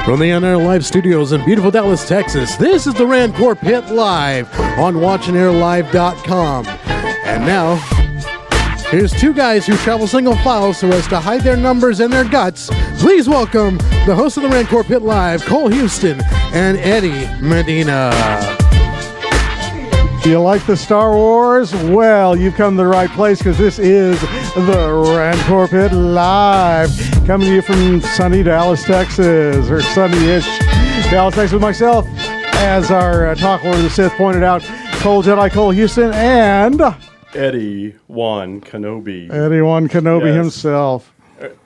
From the On Air Live studios in beautiful Dallas, Texas, this is the Rantcor Pit Live on WatchingAirLive.com. And now, here's two guys who travel single file so as to hide their numbers and their guts. Please welcome the host of the Rantcor Pit Live, Cole Houston and Eddie Medina. Do you like the Star Wars? Well, you've come to the right place because this is the Rantcor Pit Live, coming to you from sunny Dallas, Texas, or sunny-ish Dallas, Texas, with myself, as our Talk Lord of the Sith pointed out, Cole Houston, and Eddie Wan Kenobi. Eddie Wan Kenobi himself.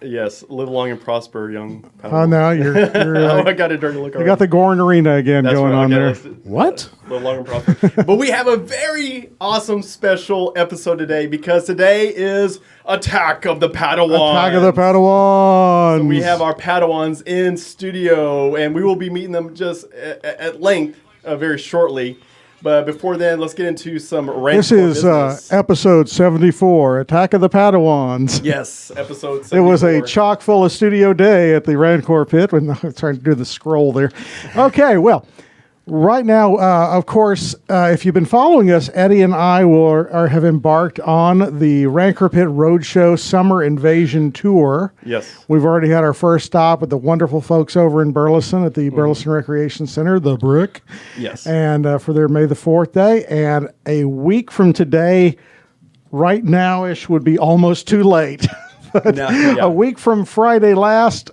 Yes, live long and prosper, young Padawan. Oh, no, you're I got a dirty look. You got the Gorn Arena again going on there. What? Live long and prosper. But we have a very awesome special episode today because today is Attack of the Padawans. Attack of the Padawans. So we have our Padawans in studio, and we will be meeting them just at length very shortly. But before then, let's get into some Rantcor This is episode 74, Attack of the Padawans. Yes, episode 74. It was a chock full of studio day at the Rantcor Pit when I was trying to do the scroll there. Okay, well, right now, of course, if you've been following us, Eddie and I have embarked on the Rantcor Pit Roadshow Summer Invasion Tour. Yes. We've already had our first stop with the wonderful folks over in Burleson at the Burleson Recreation Center, the Brick. Yes. And for their May the 4th day. And a week from today, right now-ish, would be almost too late. But a week from Friday last,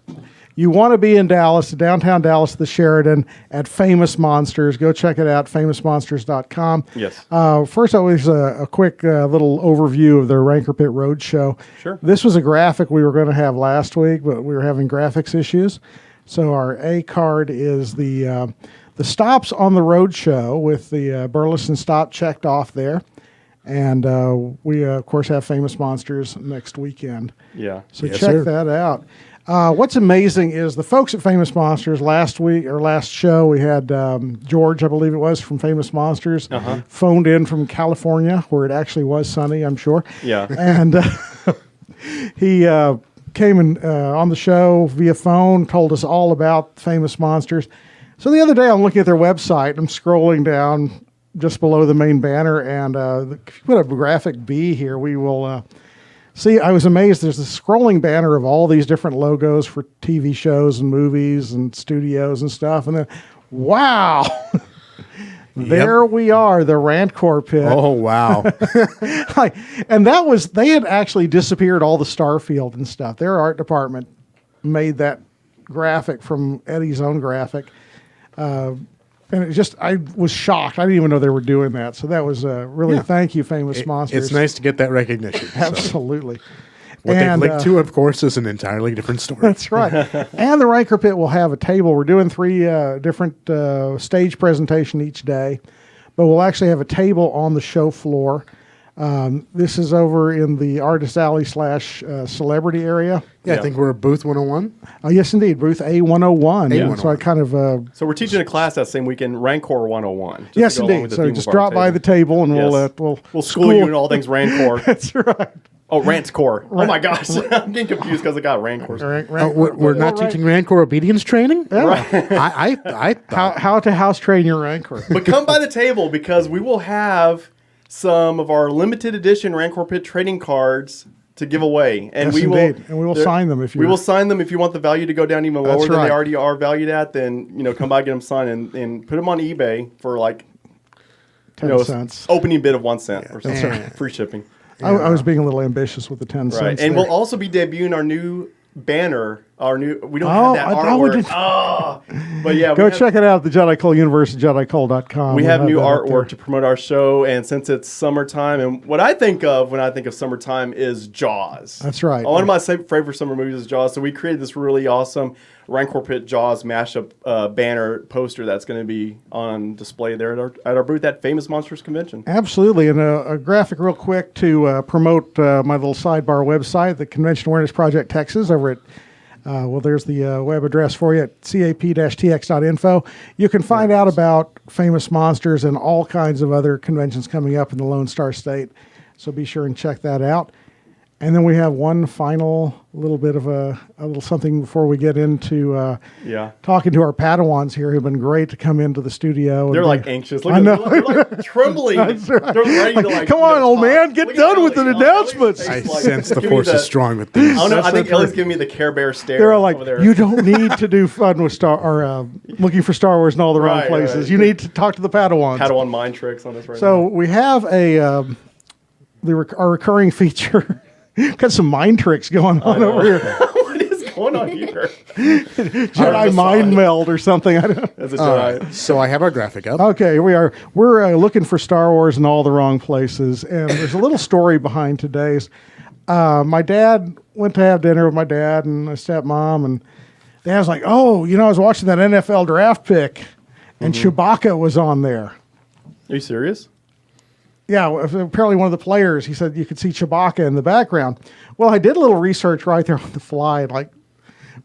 you want to be in Dallas, downtown Dallas, the Sheridan, at Famous Monsters. Go check it out, famousmonsters.com. Yes. First, always a quick little overview of the Rantcor Pit Roadshow. Sure. This was a graphic we were going to have last week, but we were having graphics issues. So our A card is the stops on the roadshow with the Burleson stop checked off there. And we, of course, have Famous Monsters next weekend. Yeah. So Yes, check sir. that out. What's amazing is the folks at Famous Monsters last show, we had George, I believe it was, from Famous Monsters, phoned in from California, where it actually was sunny, I'm sure. Yeah. And he came in, on the show via phone, told us all about Famous Monsters. So the other day, I'm looking at their website. I'm scrolling down just below the main banner, and if you put a graphic B here, we will... See, I was amazed. There's a scrolling banner of all these different logos for TV shows and movies and studios and stuff. And then, wow, there we are, the Rantcor Pit. Oh, wow. And they had actually disappeared all the Starfield and stuff. Their art department made that graphic from Eddie's own graphic. And I was shocked. I didn't even know they were doing that. So that was really thank you, Famous Monsters. It's nice to get that recognition. Absolutely. What they've linked to, of course, is an entirely different story. That's right. And the Rantcor Pit will have a table. We're doing 3 different stage presentation each day, but we'll actually have a table on the show floor. This is over in the Artist Alley / celebrity area. Yeah, I think we're at booth 101. Yes, indeed. Booth A101. Yeah. So I kind of... So we're teaching a class that same weekend, Rantcor 101. Yes, indeed. So just drop by the table and we'll school you in all things Rantcor. That's right. Oh, Rantcor. Oh my gosh. I'm getting confused because I got Rancors. We're not teaching Rantcor obedience training? Yeah. Right. I How to house train your Rantcor. But come by the table because we will have some of our limited edition Rantcor Pit trading cards to give away. And Yes, indeed. And we will sign them if you We will sign them if you want the value to go down even lower That's than right. they already are valued at, then come by, get them signed and put them on eBay for like 10 cents. opening bid of 1 cent or something. Right. Free shipping. I was being a little ambitious with the 10 cents. Right. And we'll also be debuting our new banner. We don't Oh, have that I thought we artwork. did. But yeah, Go check it out at the Jedi Cole Universe at JediCole.com. we have new that up there. artwork to promote our show, and since it's summertime, and what I think of when I think of summertime is Jaws. That's right. One of my favorite summer movies is Jaws, so we created this really awesome Rantcor Pit Jaws mashup banner poster that's going to be on display there at our booth at Famous Monsters Convention. Absolutely. And a graphic real quick to promote my little sidebar website, the Convention Awareness Project Texas, over at there's the web address for you at cap-tx.info. You can find out about Famous Monsters and all kinds of other conventions coming up in the Lone Star State. So be sure and check that out. And then we have one final little bit of a little something before we get into talking to our Padawans here who've been great to come into the studio. They're like anxious. Look I at know. them. They're like trembling. That's right. They're ready to like, come on, old man, get Look at done Ellie. with the Ellie's announcements. I like, sense the give me force is strong with these. I don't know. I think That's Ellie's right. giving me the Care Bear stare. They're like, over there. you don't need to do fun with looking for Star Wars in all the wrong Right, places. right. You need to talk to the Padawans. Padawan mind tricks on this right So now. we have our recurring feature. Got some mind tricks going on over here. What is going on here? Jedi mind meld or something. I don't know. That's a All Jedi. right, so I have our graphic up. Okay, here we are. We're looking for Star Wars in all the wrong places, and there's a little story behind today's. My dad went to have dinner with my dad and my stepmom, and Dad's like, "Oh, I was watching that NFL draft pick, and Chewbacca was on there." Are you serious? Yeah, apparently one of the players. He said you could see Chewbacca in the background. Well, I did a little research right there on the fly, and like,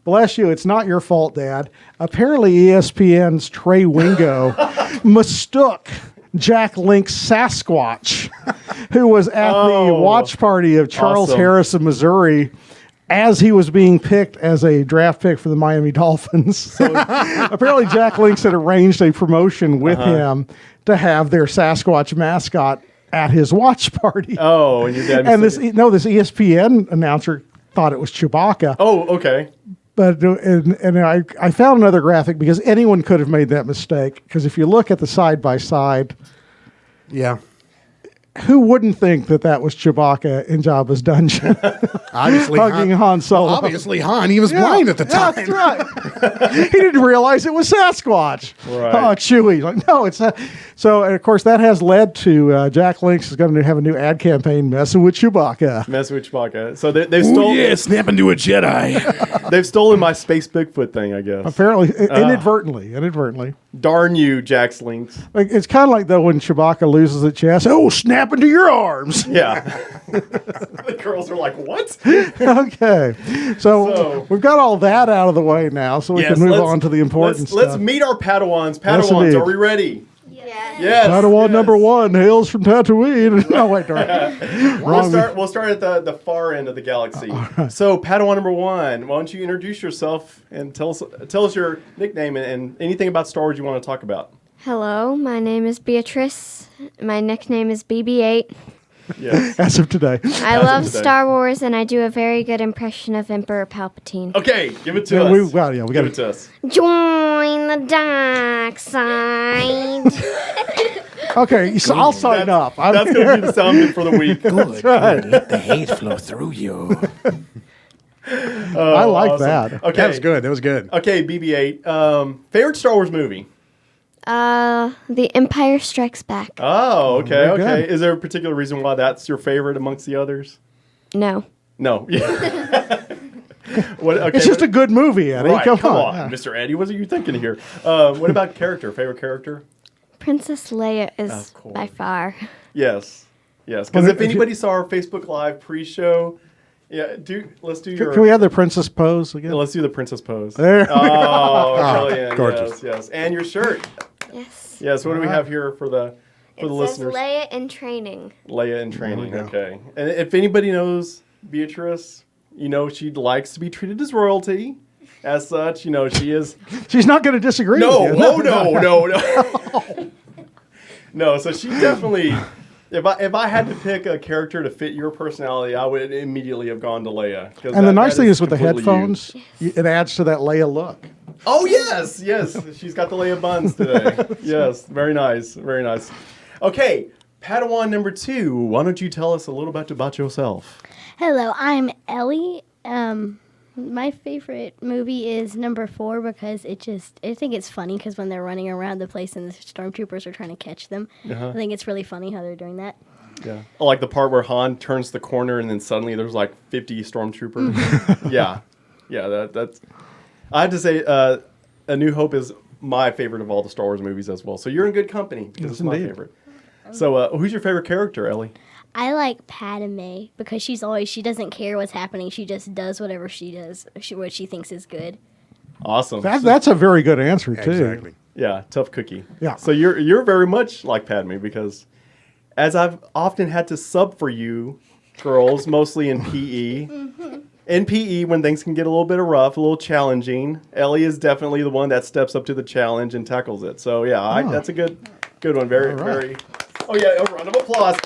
bless you, it's not your fault, Dad. Apparently, ESPN's Trey Wingo mistook Jack Link's Sasquatch, who was at the watch party of Charles Awesome. Harris of Missouri, as he was being picked as a draft pick for the Miami Dolphins. So apparently, Jack Links had arranged a promotion with him to have their Sasquatch mascot at his watch party. Oh, and your dad. And this ESPN announcer thought it was Chewbacca. Oh, okay. But I found another graphic because anyone could have made that mistake. Because if you look at the side by side, Yeah. who wouldn't think that was Chewbacca in Jabba's dungeon? Obviously, Hugging Han Solo. Obviously, Han. He was blind at the time. That's right. He didn't realize it was Sasquatch. Right. Oh, Chewie. Like, no, it's not. So, and of course, that has led to Jack Links is going to have a new ad campaign messing with Chewbacca. Messing with Chewbacca. So they've stolen. snap into a Jedi. They've stolen my space Bigfoot thing, I guess. Apparently, inadvertently. Darn you, Jax Links. Like, it's kind of like though when Chewbacca loses the chest. Oh, snap into your arms. Yeah. The girls are like, what? Okay, so we've got all that out of the way now, so we can move on to the important stuff. Let's meet our Padawans. Yes, Padawans, indeed. are we ready? Yeah. Yes. Padawan yes. number 1 hails from Tatooine. No, wait, darn. We'll start at the far end of the galaxy. So, Padawan number 1, why don't you introduce yourself and tell us your nickname and anything about Star Wars you want to talk about. Hello, my name is Beatrice. My nickname is BB-8. Yes. As of today. I As of love today. Star Wars, and I do a very good impression of Emperor Palpatine. Okay, give it to Yeah, us. we got Give it. it to us. Join the dark side. Okay, so I'll sign up. That's going to be the sound bit for the week. Good. Let the hate flow through you. I like Awesome. that. Okay. That was good. That was good. Okay, BB-8. Favorite Star Wars movie? The Empire Strikes Back. Oh, okay, very okay. good. Is there a particular reason why that's your favorite amongst the others? No. No. What, okay, It's just a good movie, Eddie. right. Come Come on. on, Mr. Eddie. What are you thinking here? What about character? Favorite character? Princess Leia is Of course. by far. Yes. Yes. Because Well, if anybody saw our Facebook Live pre-show, let's do your. Can we have the princess pose again? Let's do the princess pose. There we Oh, brilliant! gorgeous. Yes, yes. And your shirt. Yes. Yes. What do we have here for the It says listeners? Leia in training. Leia in training. go. Okay. And if anybody knows Beatrice, she likes to be treated as royalty. As such, she is. She's not going to disagree No, with you. oh no. No, so she definitely. If I had to pick a character to fit your personality, I would immediately have gone to Leia. And the nice thing is with the completely you. headphones, it adds to that Leia look. Oh yes, yes. She's got the Leia buns today. Yes, very nice, very nice. Okay, Padawan number 2. Why don't you tell us a little bit about yourself? Hello, I'm Ellie. My favorite movie is number 4 because I think it's funny because when they're running around the place and the stormtroopers are trying to catch them, I think it's really funny how they're doing that. Yeah, I like the part where Han turns the corner and then suddenly there's like 50 stormtroopers. Yeah, that's. I have to say, A New Hope is my favorite of all the Star Wars movies as well. So you're in good company because Yes, it's my indeed. favorite. So who's your favorite character, Ellie? I like Padme because she doesn't care what's happening. She just does whatever she does, what she thinks is good. Awesome. That's a very good answer, too. Exactly. Yeah, tough cookie. Yeah. So you're very much like Padme because as I've often had to sub for you girls, mostly in PE. In PE, when things can get a little bit rough, a little challenging, Ellie is definitely the one that steps up to the challenge and tackles it. So yeah, that's a good one. Very, very. Oh yeah, a round of applause.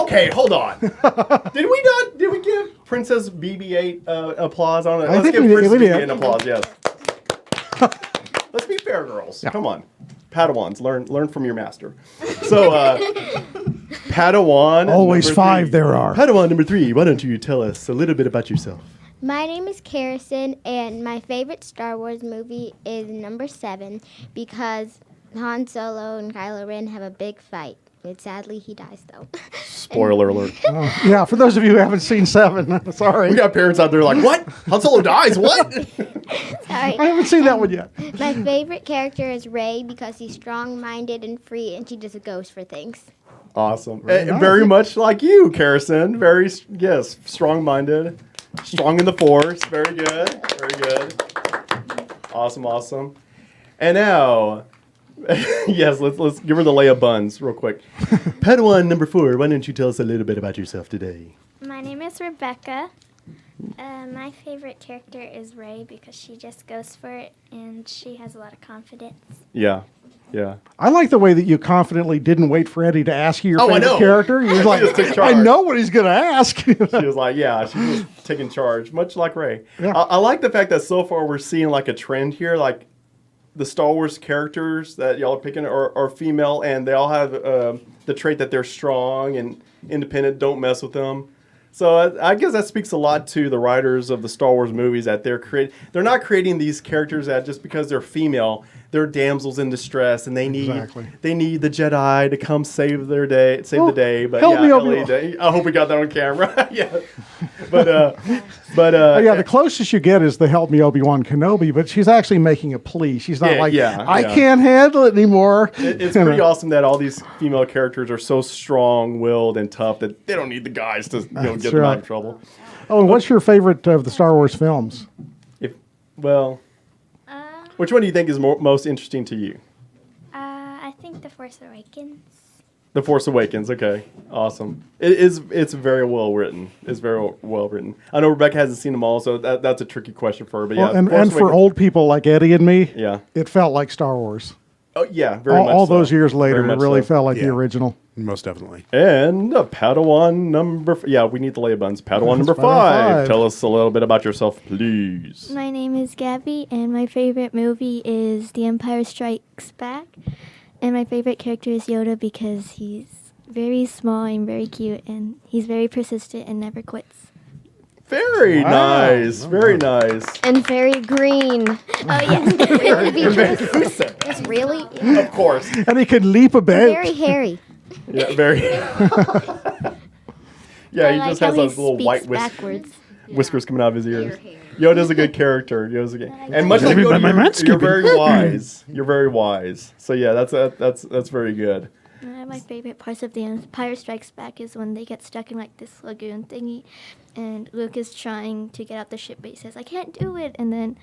Okay, hold on. Did we give Princess BB-8 applause on it? Let's give Princess BB-8 an applause. Yes. Let's be fair, girls. Yeah. Come on, Padawans, learn from your master. So, Padawan. Always five there are. Padawan number 3. Why don't you tell us a little bit about yourself? My name is Carrison, and my favorite Star Wars movie is number 7 because Han Solo and Kylo Ren have a big fight. But sadly, he dies, though. Spoiler alert. Yeah, for those of you who haven't seen 7, sorry. We got parents out there like, what? Han Solo dies? What? Sorry. I haven't seen that one yet. My favorite character is Rey because he's strong-minded and free, and she just goes for things. Awesome. Very much like you, Carrison. Very, yes, strong-minded. Strong in the Force. Very good. Very good. Awesome. And now... yes, let's give her the lay of buns real quick. Padawan number 4, why don't you tell us a little bit about yourself today? My name is Rebecca. My favorite character is Rey because she just goes for it and she has a lot of confidence. Yeah. I like the way that you confidently didn't wait for Eddie to ask you your favorite character. You're like, I know what he's going to ask. She was like, yeah, she was taking charge, much like Rey. Yeah. I like the fact that so far we're seeing like a trend here, like the Star Wars characters that y'all are picking are female, and they all have the trait that they're strong and independent, don't mess with them. So I guess that speaks a lot to the writers of the Star Wars movies that they're not creating these characters that just because they're female, they're damsels in distress, and they need the Jedi to come save the day. But help me, Ellie, I hope we got that on camera. Yeah, but the closest you get is the "Help Me, Obi-Wan Kenobi," but she's actually making a plea. She's not I can't handle it anymore. It's pretty awesome that all these female characters are so strong-willed and tough that they don't need the guys to get them out of trouble. Oh, and what's your favorite of the Star Wars films? Which one do you think is most interesting to you? I think The Force Awakens. The Force Awakens, okay. Awesome. It's very well written. It's very well written. I know Rebecca hasn't seen them all, so that's a tricky question for her. But and for old people like Eddie and me, it felt like Star Wars. Oh, yeah, very much all so. those years later, it really felt like the original. Most definitely. And Padawan number... we need the lay buns. Padawan number 5. Tell us a little bit about yourself, please. My name is Gabby, and my favorite movie is The Empire Strikes Back. And my favorite character is Yoda because he's very small and very cute, and he's very persistent and never quits. Very nice. Very nice. And very green. Oh, yes. Who said that? It's really... Of course. And he could leap a bed. Very hairy. Yeah, very. He just has those little white whiskers coming out of his ears. Yoda's a good character. And much like Yoda, you're very wise. You're very wise. So yeah, that's very good. My favorite parts of The Empire Strikes Back is when they get stuck in like this lagoon thingy, and Luke is trying to get out the ship, but he says, "I can't do it." And then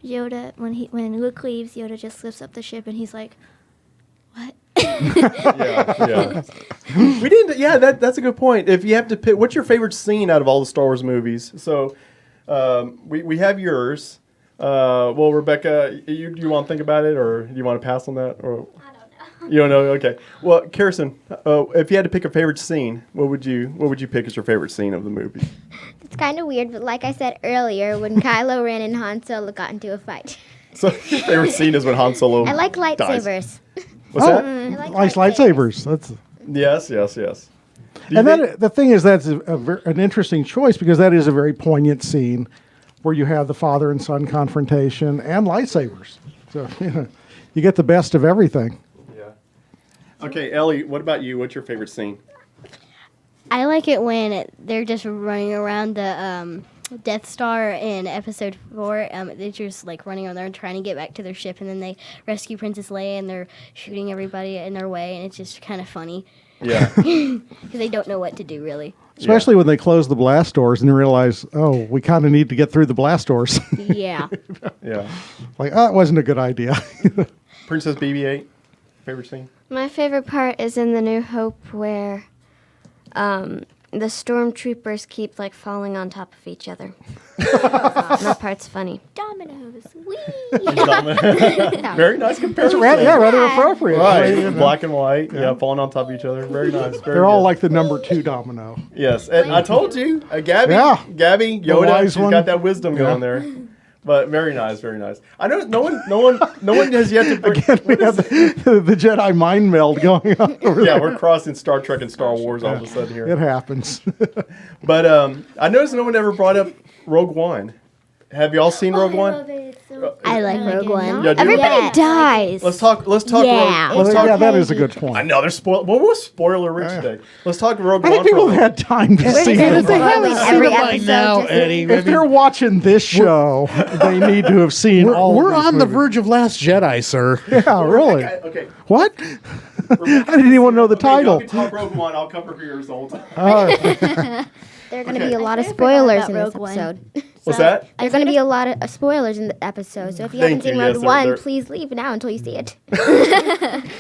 Yoda, when Luke leaves, Yoda just lifts up the ship, and he's like, "What?" Yeah. We didn't. Yeah, that's a good point. If you have to pick, what's your favorite scene out of all the Star Wars movies? So, we have yours. Rebecca, you want to think about it, or do you want to pass on that, or? You don't know? Okay. Well, Carrison, if you had to pick a favorite scene, what would you pick as your favorite scene of the movie? It's kind of weird, but like I said earlier, when Kylo Ren and Han Solo got into a fight. So your favorite scene is when Han Solo I like lightsabers. What's that? I like lightsabers. That's yes. And the thing is, that's an interesting choice because that is a very poignant scene where you have the father and son confrontation and lightsabers. So you get the best of everything. Okay, Ellie, what about you? What's your favorite scene? I like it when they're just running around the Death Star in Episode 4. They're just like running around there and trying to get back to their ship, and then they rescue Princess Leia, and they're shooting everybody in their way, and it's just kind of funny. Yeah. Because they don't know what to do, really. Especially when they close the blast doors and realize, oh, we kind of need to get through the blast doors. Yeah. Yeah. Like, that wasn't a good idea. Princess BB-8, favorite scene? My favorite part is in The New Hope where the stormtroopers keep like falling on top of each other. That part's funny. Dominoes. Whee! Very nice comparison. Rather appropriate. Right, You know. black and white, falling on top of each other. Very nice. Very They're all good. like the number 2 domino. Yes, and I told you, Gabby, Yeah. Gabby, The Yoda, wise she's one. got that wisdom going there. But very nice, very nice. I know no one has yet to bring. We have the Jedi mind meld going on over Yeah, there. we're crossing Star Trek and Star Wars all of a sudden here. It happens. But I noticed no one ever brought up Rogue One. Have y'all seen Rogue One? I like Rogue One. Yeah, do you? Everybody dies. Let's talk. Yeah. Rogue, let's talk. yeah, that is a good I point. know there's spoil. What was spoiler rich today? Let's talk Rogue I One. think people for a have had time to see gonna it. If they haven't Spoiling seen every it by episode, now, just- Eddie, If they're watching this show, they need to have seen all we're of these on the movies. verge of Last Jedi, sir. Yeah, really. Okay. What? I didn't even know the title. Y'all can talk Rogue One. I'll cover for yours the whole time. There are going to Okay. be a lot of I forgot spoilers about in this Rogue One. episode. What's that? There are going to be a lot of spoilers in the episode. So if you Thank haven't seen you. Rogue Yes, One, they're- please leave now until you see it.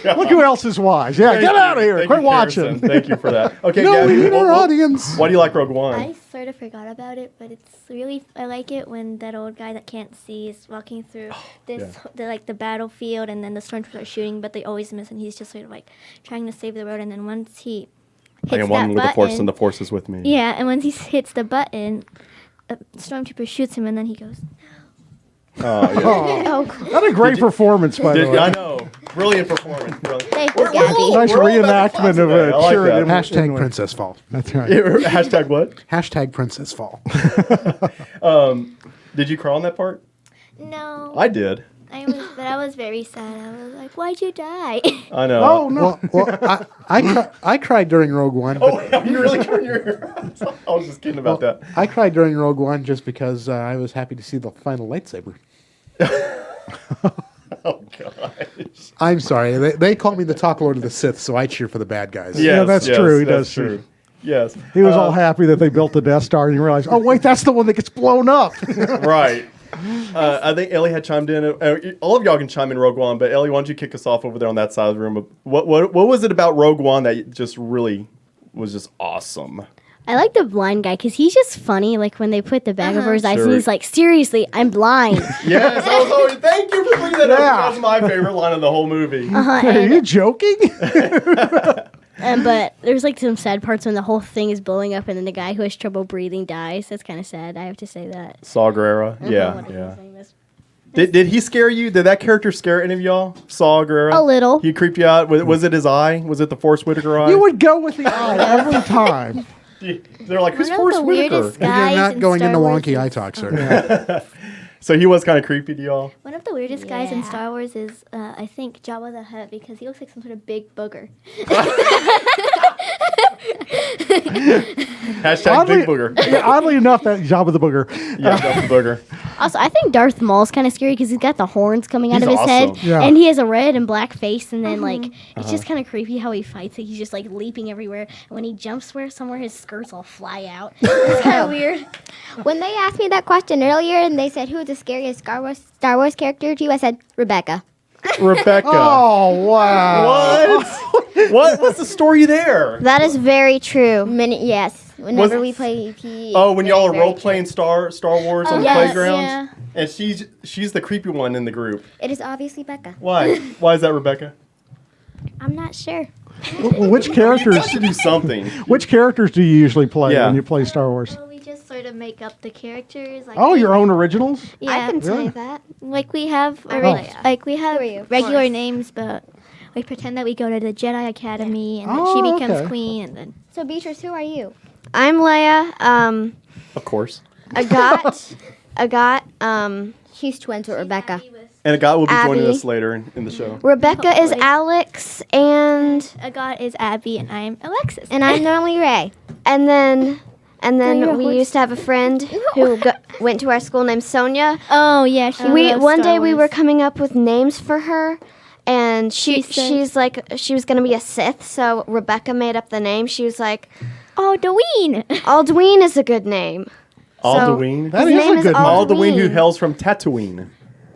Look who else is wise. Yeah, get out of here. Thank Quit you, watching. Harrison. Thank you for that. Okay, No, Gabby, we need our audience. Why do you like Rogue One? I sort of forgot about it, but it's really I like it when that old guy that can't see is walking through the battlefield, and then the stormtroopers are shooting, but they always miss, and he's just sort of like trying to save the road, and then once he hits I am one that with the Force, button, and the Force is with me. yeah, and once he hits the button, a stormtrooper shoots him, and then he goes. Oh, yeah. What a great performance, by the way. I know. Brilliant performance. Brilliant. Thank you, Gabby. Nice We're all about the reenactment of class today. I a like cheering. that. Hashtag Princess Fall. That's right. Hashtag what? Hashtag Princess Fall. Did you cry on that part? No, I did. I was very sad. I was like, "Why'd you die?" I know. Oh, no. Well, I cried during Rogue One. Oh, But you really turned your. I was just kidding about that. I cried during Rogue One just because I was happy to see the final lightsaber. Oh gosh. I'm sorry. They call me the Talk Lord of the Sith, so I cheer for the bad guys. Yes, that's yes, true. He that's does true. Yes. He was all happy that they built the Death Star, and he realized, oh, wait, that's the one that gets blown up. Right. I think Ellie had chimed in. All of y'all can chime in Rogue One, but Ellie, why don't you kick us off over there on that side of the room? What was it about Rogue One that just really was just awesome? I like the blind guy because he's just funny. Like when they put the bag over his eyes, Sure. and he's like, "Seriously, I'm blind." Yes. Thank you for bringing that up. Yeah. That was my favorite line of the whole movie. Are you joking? But there's like some sad parts when the whole thing is blowing up, and then the guy who has trouble breathing dies. That's kind of sad. I have to say that. Saw Gerrera. Yeah. What is Yeah. his name is? Did he scare you? Did that character scare any of y'all? Saw Gerrera? A little. He creeped you out? Was it his eye? Was it the Forrest Whitaker eye? You would go with the eye every time. They're like, who's One of Forrest the Whitaker? weirdest You're guys not in going Star into Wars wonky is- eye talk, sir. So he was kind of creepy to y'all? One of the weirdest guys in Yeah. Star Wars is, I think, Jabba the Hutt, because he looks like some sort of big booger. Hashtag Big Booger. Yeah, oddly enough, that Jabba the Booger. Yeah, that's the booger. Also, I think Darth Maul's kind of scary because he's got the horns coming out He's of his awesome. head, Yeah. and he has a red and black face, and then like it's just kind of creepy how he fights. Like, he's just like leaping everywhere, and when he jumps somewhere, his skirts all fly out. It's kind of weird. When they asked me that question earlier and they said, who's the scariest Star Wars character to you, I said, Rebecca. Rebecca. Oh, wow. What? What's the story there? That is very true. Yes. Whenever Was- we play EP. Oh, when y'all are very role playing Star Wars on the yes, playground, yeah. and she's the creepy one in the group. It is obviously Becca. Why? Why is that Rebecca? I'm not sure. Which You characters? got to do something. Which characters do you usually play Yeah. when you play Star Wars? Well, we just sort of make up the characters. Like Oh, your own originals? Yeah, I can Really? say that. like we have, Who are you? regular Forrest. names, but we pretend that we go to the Jedi Academy, and then Oh, she becomes okay. queen, and then So, Beatrice, who are you? I'm Leia. Of course. Agat. She's twins with Rebecca. And a guy will be joining Abby. us later in the show. Rebecca is Hopefully. Alex, and Agat is Abby, and I'm Alexis. And I'm normally Ray. and then you're a we horse. used to have a friend who went to our school named Sonia. oh yeah, she loves One Star day we were Wars. coming up with names for her, and She said- she's like she was gonna be a Sith, so Rebecca made up the name. She was like, Oh, Dwayne. Aldween is a good name. Alduin. That His is name a is good name. Alduin who Aldween. hails from Tatooine.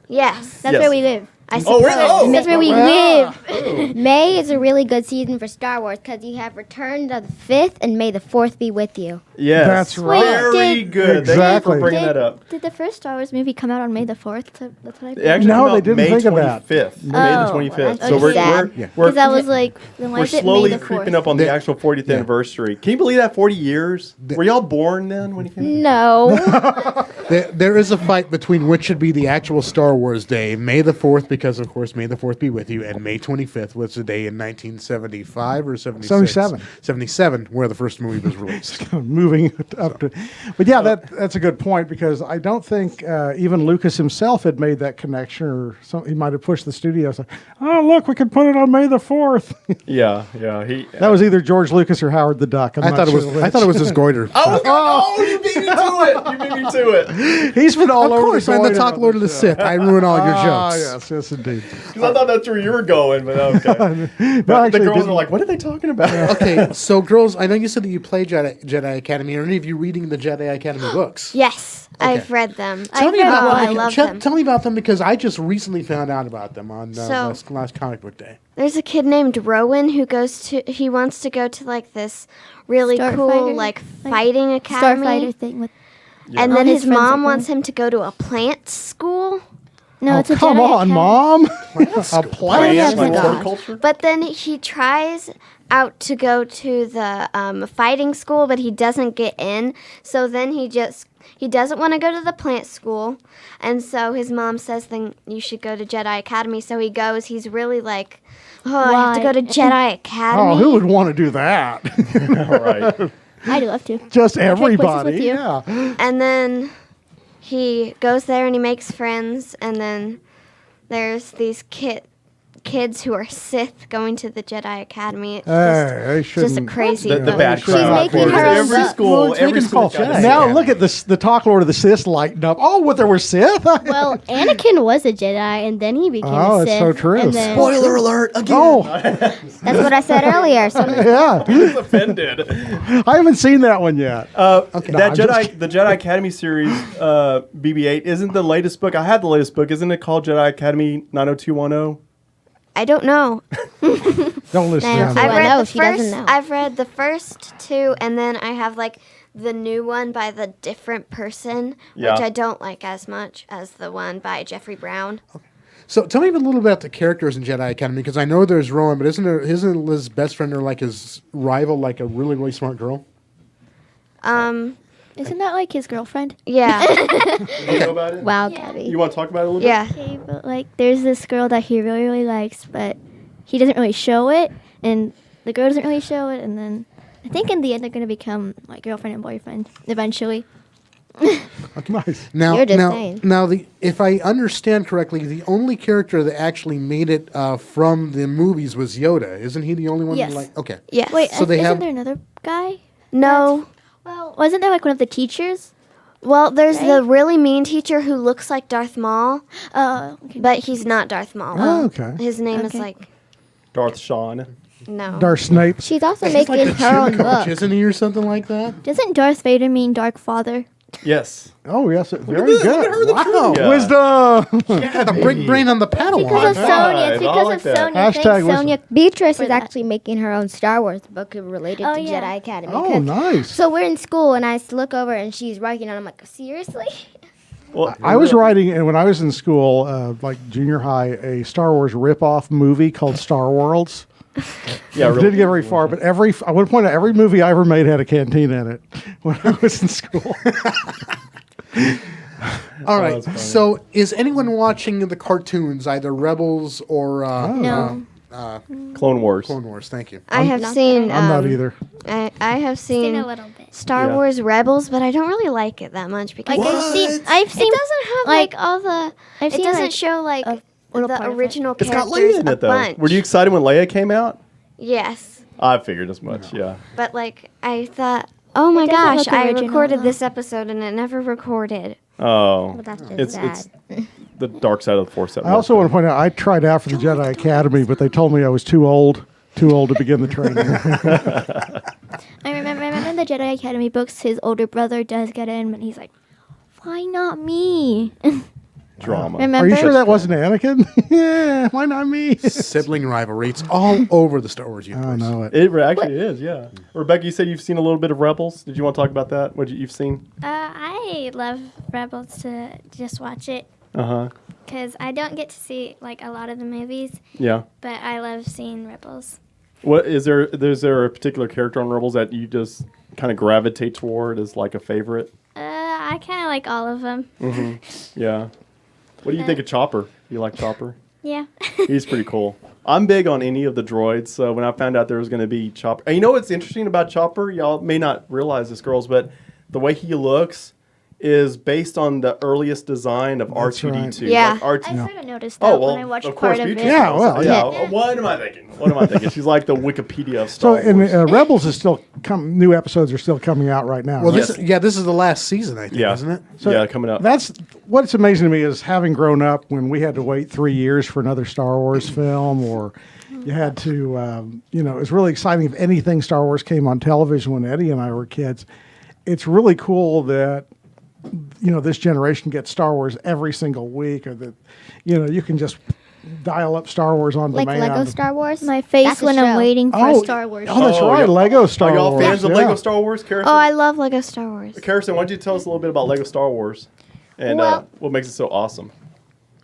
Yes. That's Yes. where we live. I Oh, really? Oh. That's where we Yeah. live. May is a really good season for Star Wars because you have Return of the 5th and May the 4th be with you. Yes. That's right. Very Did- good. Thank you Exactly. for bringing that up. Did the first Star Wars movie come out on May the 4th? That's what I It thought. actually No, came they out didn't May think of that. 25th. May the Oh, 25th. that's So we're sad. Because I was like, then why we're is it May slowly the 4th? creeping up on the actual 40th Yeah. anniversary. Can you believe that? 40 years? Were y'all born then when you came? No. There is a fight between which should be the actual Star Wars day, May the 4th, because of course May the 4th be with you, and May 25th was the day in 1975 or 76? 77. 77, where the first movie was released. Moving up to, but yeah, that's a good point because I don't think even Lucas himself had made that connection, or he might have pushed the studio. So, oh look, we can put it on May the 4th. Yeah. That was either George Lucas or Howard the Duck. I thought it was his goiter. Oh, you beat me to it. You beat me to it. He's been all Of over. course, I'm the goiter Talk on Lord of the this show. Sith. I ruin all your Ah, jokes. yes, indeed. Because I thought that's where you were going, but okay. No, But the actually, girls didn't. are like, what are they talking about? Okay, so girls, I know you said that you play Jedi Academy. Are any of you reading the Jedi Academy books? Yes, Okay. I've read them. Tell me read about them. I them. love them. Tell me about them because I just recently found out about them on So- last comic book day. There's a kid named Rowan who he wants to go to like this really cool Starfighter? like Like fighting academy. Starfighter thing with. And All then his his friends are mom going. wants him to go to a plant school. No, Oh, it's a come Jedi on, Academy. Mom. a Plants, plant. like God. horticulture? But then he tries out to go to the fighting school, but he doesn't get in. So then he doesn't want to go to the plant school, and so his mom says, "Then you should go to Jedi Academy." So he goes. He's really like, "Oh, I have to Why? go to Jedi Academy." Oh, who would want to do that? All right. I'd love to. Just places everybody. with you. Yeah. And then he goes there and he makes friends, and then there's these kids who are Sith going to the Jedi Academy. It's They just a shouldn't. crazy. The thing. bad She's crowd. making her own Every book. school, it's every making school. Jedi. got a Now Sith. look at this. The Talk Lord of the Sith lighting up. Oh, what there were Sith? Well, Anakin was a Jedi, and then he became Oh, a that's Sith. so true. And then, Spoiler alert again. Oh, That's what I said earlier. So yeah. Who's offended? I haven't seen that one yet. That I'm the Jedi Academy series, BB-8, isn't the latest book. I had the latest book. Isn't it called Jedi Academy 90210? I don't know. Don't listen to Nah, him. I I've know, read the she doesn't first. know. I've read the first two, and then I have like the new one by the different person, Yeah. which I don't like as much as the one by Jeffrey Brown. So tell me a little bit about the characters in Jedi Academy because I know there's Rowan, but isn't his best friend or like his rival like a really really smart girl? Isn't that like his girlfriend? Yeah, You know about it? wow, Gabby. You want to talk about it a little bit? yeah. Okay, but like there's this girl that he really, really likes, but he doesn't really show it, and the girl doesn't really show it, and then I think in the end they're gonna become like girlfriend and boyfriend eventually. Nice. Now, You're just saying. if I understand correctly, the only character that actually made it from the movies was Yoda. Isn't he the only one? Yes. Okay. Yes. Wait, So they isn't have- there another guy? No. Well, wasn't there like one of the teachers? Well, there's the Right? really mean teacher who looks like Darth Maul, Okay. but he's not Darth Maul. Oh, okay. His name is Okay. like Darth Sean. no. Darth Snape. She's also He's making like the her own gym coach, book. isn't he, or something like that? Doesn't Darth Vader mean Dark Father? Yes. Oh, yes. Very good. Wow. Yeah. Wisdom. Yeah, the big brain on the Padawan. Because of Right. Sonya. It's I because like of that. Sonya. Hashtag Thanks, wisdom. Sonya. Beatrice For is that. actually making her own Star Wars book related Oh, to yeah. Jedi Academy. Oh, 'cause- nice. So we're in school, and I look over, and she's writing, and I'm like, seriously? Well, I was writing, and when I was in school, like junior high, a Star Wars ripoff movie called Star Worlds. Yeah, It really. didn't get very far, but I would point out every movie I ever made had a canteen in it when I was in school. All right. that's funny. So, is anyone watching the cartoons, either Rebels or No. Clone Wars. Clone Wars? Thank you. I have seen. I'm not either. I have seen little bit. Star Yeah. Wars Rebels, but I don't really like it that much because Like I've seen. it doesn't have like all the. I've It seen, doesn't like, show like a little the part of it. original It's got characters Leia in a it, though. bunch. Were you excited when Leia came out? Yes, I figured as much, yeah. but like I thought, oh my doesn't gosh, look I original, recorded though. this episode and it never recorded. Oh. Well, that's just it's sad. the dark side of the Force. I also want to point out I tried out for the Jedi Academy, but they told me I was too old to begin the training. I remember in the Jedi Academy books, his older brother does get in, but he's like, "Why not me?" drama. Remember? Are you sure that wasn't Anakin? Yeah, why not me? Sibling rivalry. It's all over the Star Wars universe. I know it. It actually is, yeah. Rebecca, you said you've seen a little bit of Rebels. Did you want to talk about that? What you've seen? I love Rebels to just watch it Uh-huh. because I don't get to see like a lot of the movies, Yeah. but I love seeing Rebels. What is there a particular character on Rebels that you just kind of gravitate toward as like a favorite? I kind of like all of them. Yeah. What do you think of Chopper? You like Chopper? Yeah. He's pretty cool. I'm big on any of the droids, so when I found out there was going to be Chopper... And you know what's interesting about Chopper? Y'all may not realize this, girls, but the way he looks is based on the earliest design of That's R2-D2. right. Yeah. Like R2... I sort of noticed that Oh, well, when I watched of part course, of you it. two Yeah, girls. well, yeah. What am I thinking? What am I thinking? She's like the Wikipedia of Star So, and Wars. Rebels is still new episodes are still coming out right now. Well, right? this is the last season, I think, Yeah. isn't it? Yeah, coming up. That's what's amazing to me is having grown up when we had to wait 3 years for another Star Wars film, or you had to, it was really exciting if anything Star Wars came on television when Eddie and I were kids. It's really cool that, this generation gets Star Wars every single week, or that, you can just dial up Star Wars on Like demand. Lego Star Wars. My face That's a when I'm show. waiting for Oh, Star Wars. Oh, that's right, yeah. Lego Star Are y'all Wars. fans of yeah. Lego Star Wars, Carison? Oh, I love Lego Star Wars. Carison, why don't you tell us a little bit about Lego Star Wars and Well- what makes it so awesome?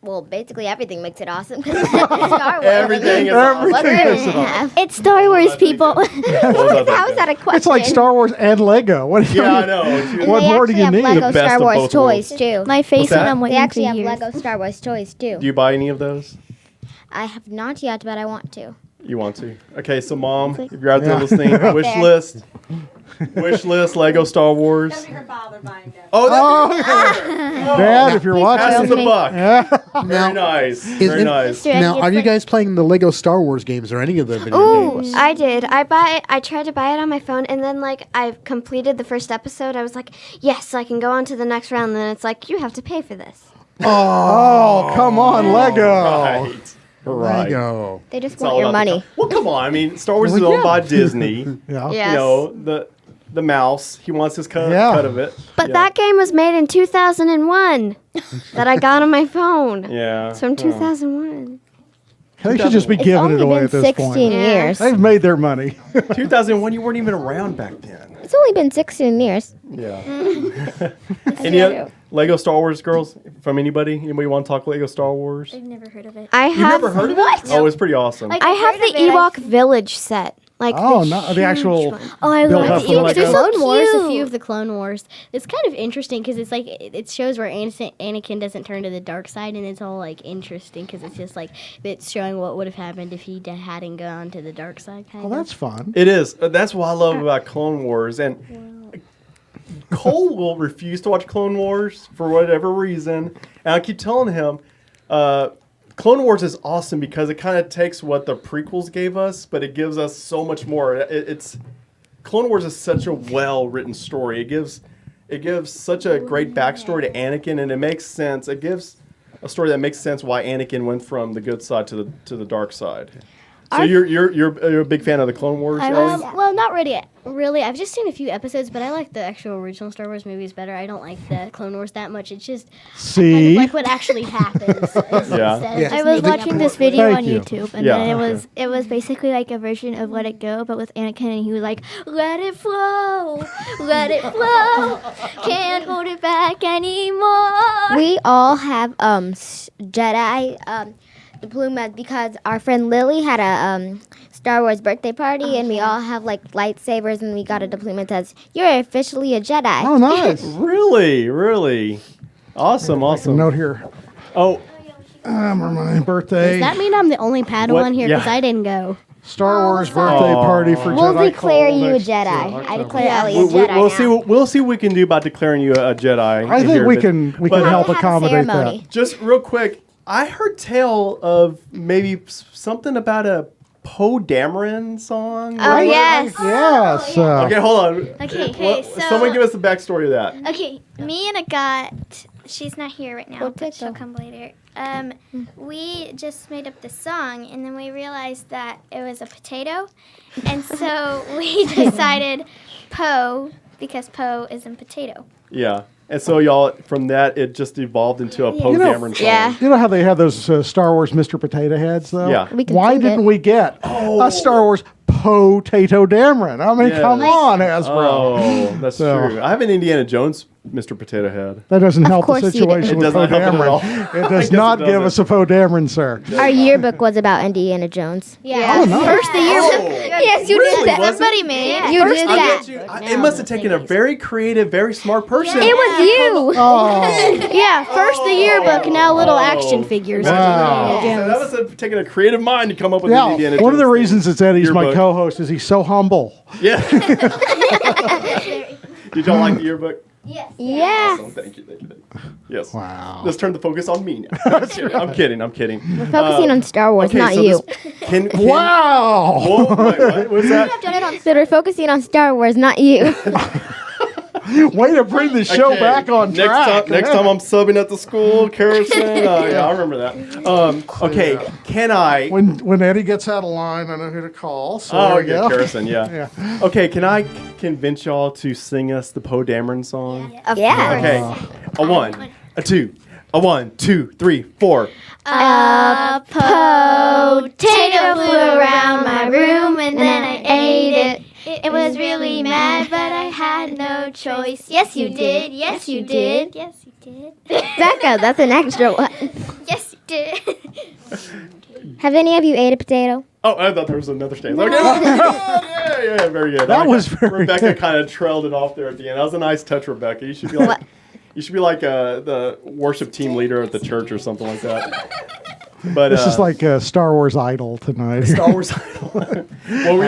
Well, basically everything makes it awesome. 'Cause it's Star Wars. Everything is Everything What awesome. is awesome. It's Star Wars, people. What was that How is that a question? It's like Star Wars and Lego. What do you Yeah, I mean? know. And What they more do actually you have need? Lego The best Star of Wars both toys worlds. too. My face that? when I'm They waiting actually for have years. Lego Star Wars toys too. Do you buy any of those? I have not yet, but I want to. You want to? Okay, so Mom, if you're out there Yeah. listening, wish there. list. Wish list, Lego Star Wars. Oh, Dad, if you're pass watching. the buck. Very Now, nice. Very nice. now, are you guys playing the Lego Star Wars games or any of the video Ooh, games? I did. I tried to buy it on my phone, and then like I completed the first episode. I was like, yes, I can go on to the next round. And then it's like you have to pay for this. Oh, come on, Lego. Right. Right. Lego. They just It's want all your about the money. Well, come on. I mean, Star Wars is Well, owned yeah. by Disney. Yeah. Yes. You know, the mouse. He wants his cut Yeah. of it. But Yeah. that game was made in 2001 that I got on my phone. Yeah. It's from 2001. They should just be It's giving only it away been at this 16 point. years. They've made their money. 2001. You weren't even around back then. It's only been 16 years. Yeah. Any other Lego Star Wars girls from anybody? Anybody want to talk Lego Star Wars? I've never heard of it. I You've have. never heard of it? Oh, it's pretty awesome. Like, I I've have heard the of it. Ewok Village set. Like Oh, the no, the huge actual. one. Oh, I Built love up the from Ewoks. Lego. They're so Clone Wars, a few cute. of the Clone Wars. It's kind of interesting because it's like it shows where Anakin doesn't turn to the dark side, and it's all like interesting because it's just like it's showing what would have happened if he hadn't gone to the dark side. Kind Oh, of. that's fun. It is. That's what I love about Clone Wars. And Cole will refuse to watch Clone Wars for whatever reason. And I keep telling him, Clone Wars is awesome because it kind of takes what the prequels gave us, but it gives us so much more. It's Clone Wars is such a well-written story. It gives such a great backstory to Anakin, and it makes sense. It gives a story that makes sense why Anakin went from the good side to the dark side. So you're a big fan of the Clone Wars, Ellie? Well, not really. Really, I've just seen a few episodes, but I like the actual original Star Wars movies better. I don't like the Clone Wars that much. It's just kind See? of like what actually happens. Yeah. Instead of Yeah. just I was making up watching more this video Thank on you. YouTube, and Yeah. then it was basically like a version of Let It Go, but with Anakin, and he was like, "Let it flow, let it flow, can't hold it back anymore." We all have Jedi diplomas because our friend Lily had a Star Wars birthday party, and we all have like lightsabers, and we got a diploma that says you're officially a Jedi. Oh, nice. Really, really. Awesome, awesome. Note here. Oh, My birthday. Does that mean I'm the only Padawan What? here? Yeah. Because I didn't go. Star Wars birthday party for We'll Jedi. declare Cole you a next Jedi. I declare Yeah. Ellie a we'll Jedi see. now. We'll see what we can do about declaring you a Jedi. I think here, we but can but- help Have a accommodate ceremony. that. Just real quick, I heard tell of maybe something about a Poe Dameron song. Oh, yes. Yes. Okay, hold on. Okay, What- so- someone give us the backstory of that. Okay, me and Agat, she's not here right now, Well, but she'll Tickle. come later. We just made up this song, and then we realized that it was a potato, and so we decided Poe because Poe is in potato. Yeah. And so, y'all, from that, it just evolved into a Poe Dameron song. Yeah. You know how they have those Star Wars Mr. Potato Heads, though? Yeah. We can Why sing didn't it. we get a Star Wars Potato Dameron? I mean, Yes. come on, Hasbro. Oh, that's So- true. I have an Indiana Jones Mr. Potato Head. That doesn't help the course you did. situation It with does Poe not help it at all. Dameron. It I does guess not it give doesn't. us a Poe Dameron, sir. Our yearbook was about Indiana Jones. Yeah. First the year. Yes, you Really? did that. Was it? Somebody made. You First did I that. bet you, it must have taken a very creative, very smart person. It was you. Oh, Yeah, first the yearbook, now little action figures. of Wow. Indiana So Jones. that must have taken a creative mind to come up with an yeah. Indiana One of the Jones reasons it's Eddie's my yearbook. co-host is he's so humble. Yeah. Did y'all like the yearbook? Yeah. Awesome. Thank you. Yes. Wow. Let's turn the focus on me now. I'm kidding. We're focusing on Star Wars, Okay, not so you. Can, Wow. Whoa, wait, what? What's that? So we're focusing on Star Wars, not you. Way to bring the show Okay, back on track. Next time I'm subbing at the school, Kerrison. Yeah, I remember that. Okay, can I? When Eddie gets out of line, I know who to call. So Oh, there we yeah, go. Kerrison, yeah. Yeah. Okay, can I convince y'all to sing us the Poe Dameron song? Yeah. Okay, a 1, a 2, a 1, 2, 3, 4. A potato flew around my room and then I ate it. It was really mad, but I had no choice. Yes, you did. Yes, you did. Yes, you did. Becca, that's an extra one. Yes, you did. Have any of you ate a potato? Oh, I thought there was another stanza. Okay. Yeah, very good. That was very Rebecca good. kind of trailed it off there at the end. That was a nice touch, Rebecca. You should be like, the worship team leader at the church or something like that. But This is like Star Wars Idol tonight. Star Wars Idol. What were you,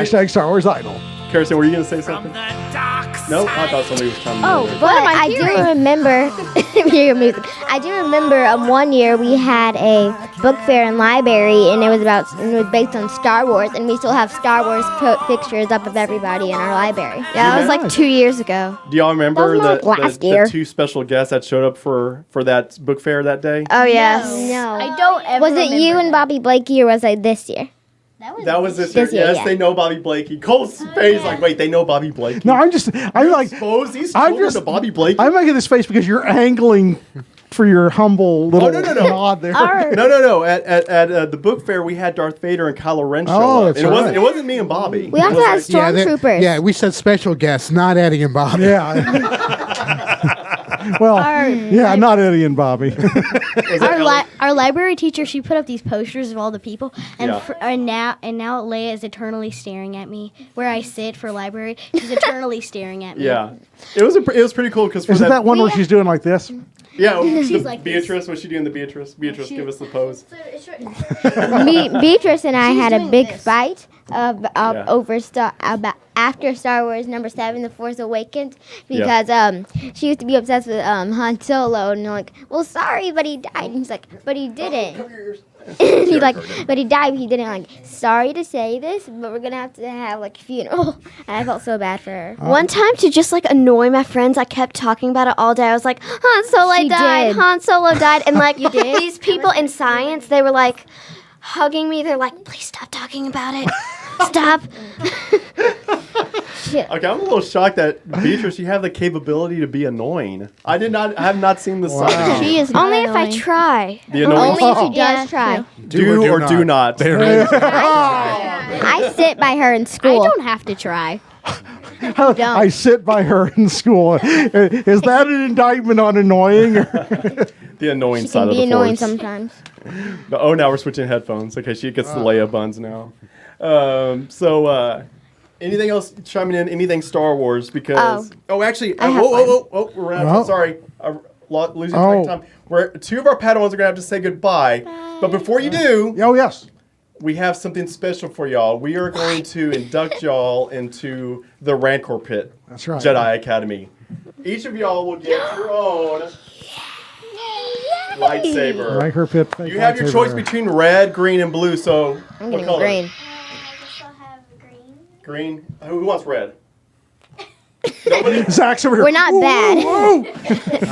Hashtag Star Wars Idol. Kerrison, were you gonna say something? No, I thought somebody was trying to. Oh, but I do remember. Your music. I do remember. One year we had a book fair in library, and it was based on Star Wars, and we still have Star Wars pictures up of everybody in our library. Yeah, it was like 2 years ago. Do y'all remember That was last year. the two special guests that showed up for that book fair that day? Oh, yes. No, I don't ever was it you and Bobby Blakey, or was it this year? That was this year. This year, Yes, yeah. they know Bobby Blakey. Cole's face like, wait, they know Bobby Blakey. No, I'm like, Suppose he's I'm closer just- to Bobby Blakey. I'm making this face because you're angling for your humble little no. nod there. No. At the book fair, we had Darth Vader and Kylo Ren show Oh, up. that's And right. it wasn't me and Bobby. We It also was had like- stormtroopers. Yeah, we said special guests, not Eddie and Bob. Yeah. Well, yeah, not Eddie and Bobby. Our library teacher, she put up these posters of all the people, and Yeah. now Leia is eternally staring at me where I sit for library. She's eternally staring at me. Yeah, it was pretty cool because Is it that one where she's doing like this? Yeah, She's like this. Beatrice. Was she doing the Beatrice? Beatrice, give us the pose. Beatrice and I She's had a doing big this. fight Yeah. over after Star Wars #7, The Force Awakens, because she used to be obsessed with Han Solo, and like, well, sorry, but he died. And he's like, but he didn't. He's like, but he died. But he didn't. Like, sorry to say this, but we're gonna have to have like a funeral. And I felt so bad for her. One time, to just like annoy my friends, I kept talking about it all day. I was like, Han Solo She died, did. Han Solo died. And like these people in science, they were like hugging me. They're like, please stop talking about it. Stop. Okay, I'm a little shocked that Beatrice, you have the capability to be annoying. I have not seen the side. She is Only if I annoying. try. The annoying Only if she does Yeah, try. do or do not. I sit by her in I school. don't have to try. I sit by her in school. Is that an indictment on annoying? The annoying She side can of be the annoying force. sometimes. But, now we're switching headphones. Okay, she gets the Leia buns now. Anything else chiming in? Anything Star Wars? Because actually, I have whoa, we're running out. Oh. Sorry, losing track of time. Two of our Padawans are gonna have to say goodbye. But before you do, Oh, yes. we have something special for y'all. We are going to induct y'all into the Rantcor pit. That's right. Jedi Academy. Each of y'all will get your own lightsaber. Right, her pit. You have your choice between red, green, and blue. So I'm what getting color? green. Green. Who wants red? Nobody. Zach's over here. We're not bad.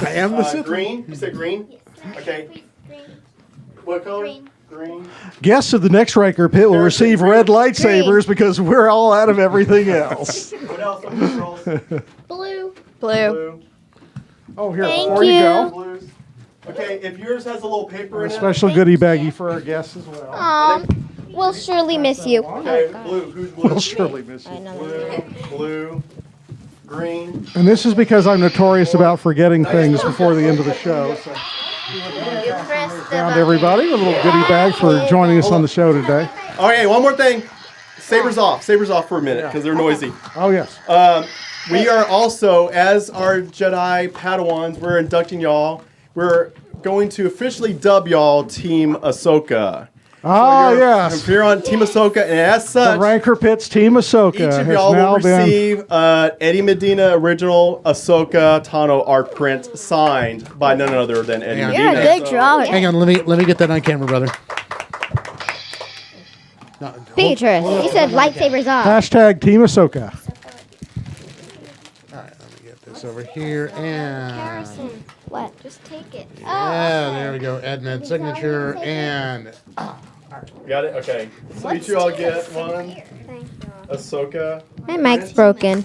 I am the Sith. Green. You said green. Okay. What color? Green. Guests of the next Riker pit will receive red lightsabers because we're all out of everything else. What else? What else? Blue. Blue. Blue. Oh, here, Thank before you go, Blues. Okay, if yours has a little paper a in it. special goodie baggie for our guests as well. We'll surely miss you. Okay, blue. Who's blue? We'll surely miss you. Blue, green. And this is because I'm notorious about forgetting things before the end of the show. So, found everybody a little goodie bag for joining us on the show today. Okay, one more thing. Sabers off for a minute because they're noisy. Oh, yes. We are also, as our Jedi Padawans, we're inducting y'all. We're going to officially dub y'all Team Ahsoka. Oh, yes. If you're on Team Ahsoka, and as The such, Rancor Pitts Team Ahsoka each of has y'all now will been... receive Eddie Medina original Ahsoka Tano art print signed by none other than Eddie Medina. You're a good drawer. Hang on, let me get that on camera, brother. No, Beatrice, he said lightsabers off. Hashtag Team Ahsoka. All right, let me get this over here and What? Just take it. yeah, there we go. Edmund's signature and Got it? Okay. So each of y'all get one Ahsoka. My mic's broken.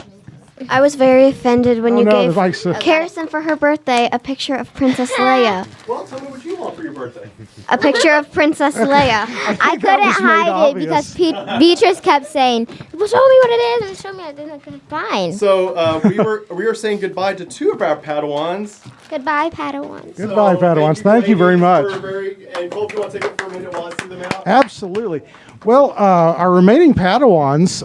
I was very offended when Oh, you no, gave the mic's- Harrison for her birthday a picture of Princess Leia. Well, tell me what you want for your birthday. A picture of Princess Leia. I that couldn't was made hide it obvious. because Beatrice kept saying, "Well, show me what it is." And show me. I didn't. Fine. So we were saying goodbye to two of our Padawans. Goodbye, Padawans. Goodbye, So, Padawans. Thank you very ladies, much. And Cole, if you want to take it for a minute while I see them out. Absolutely. Well, our remaining Padawans,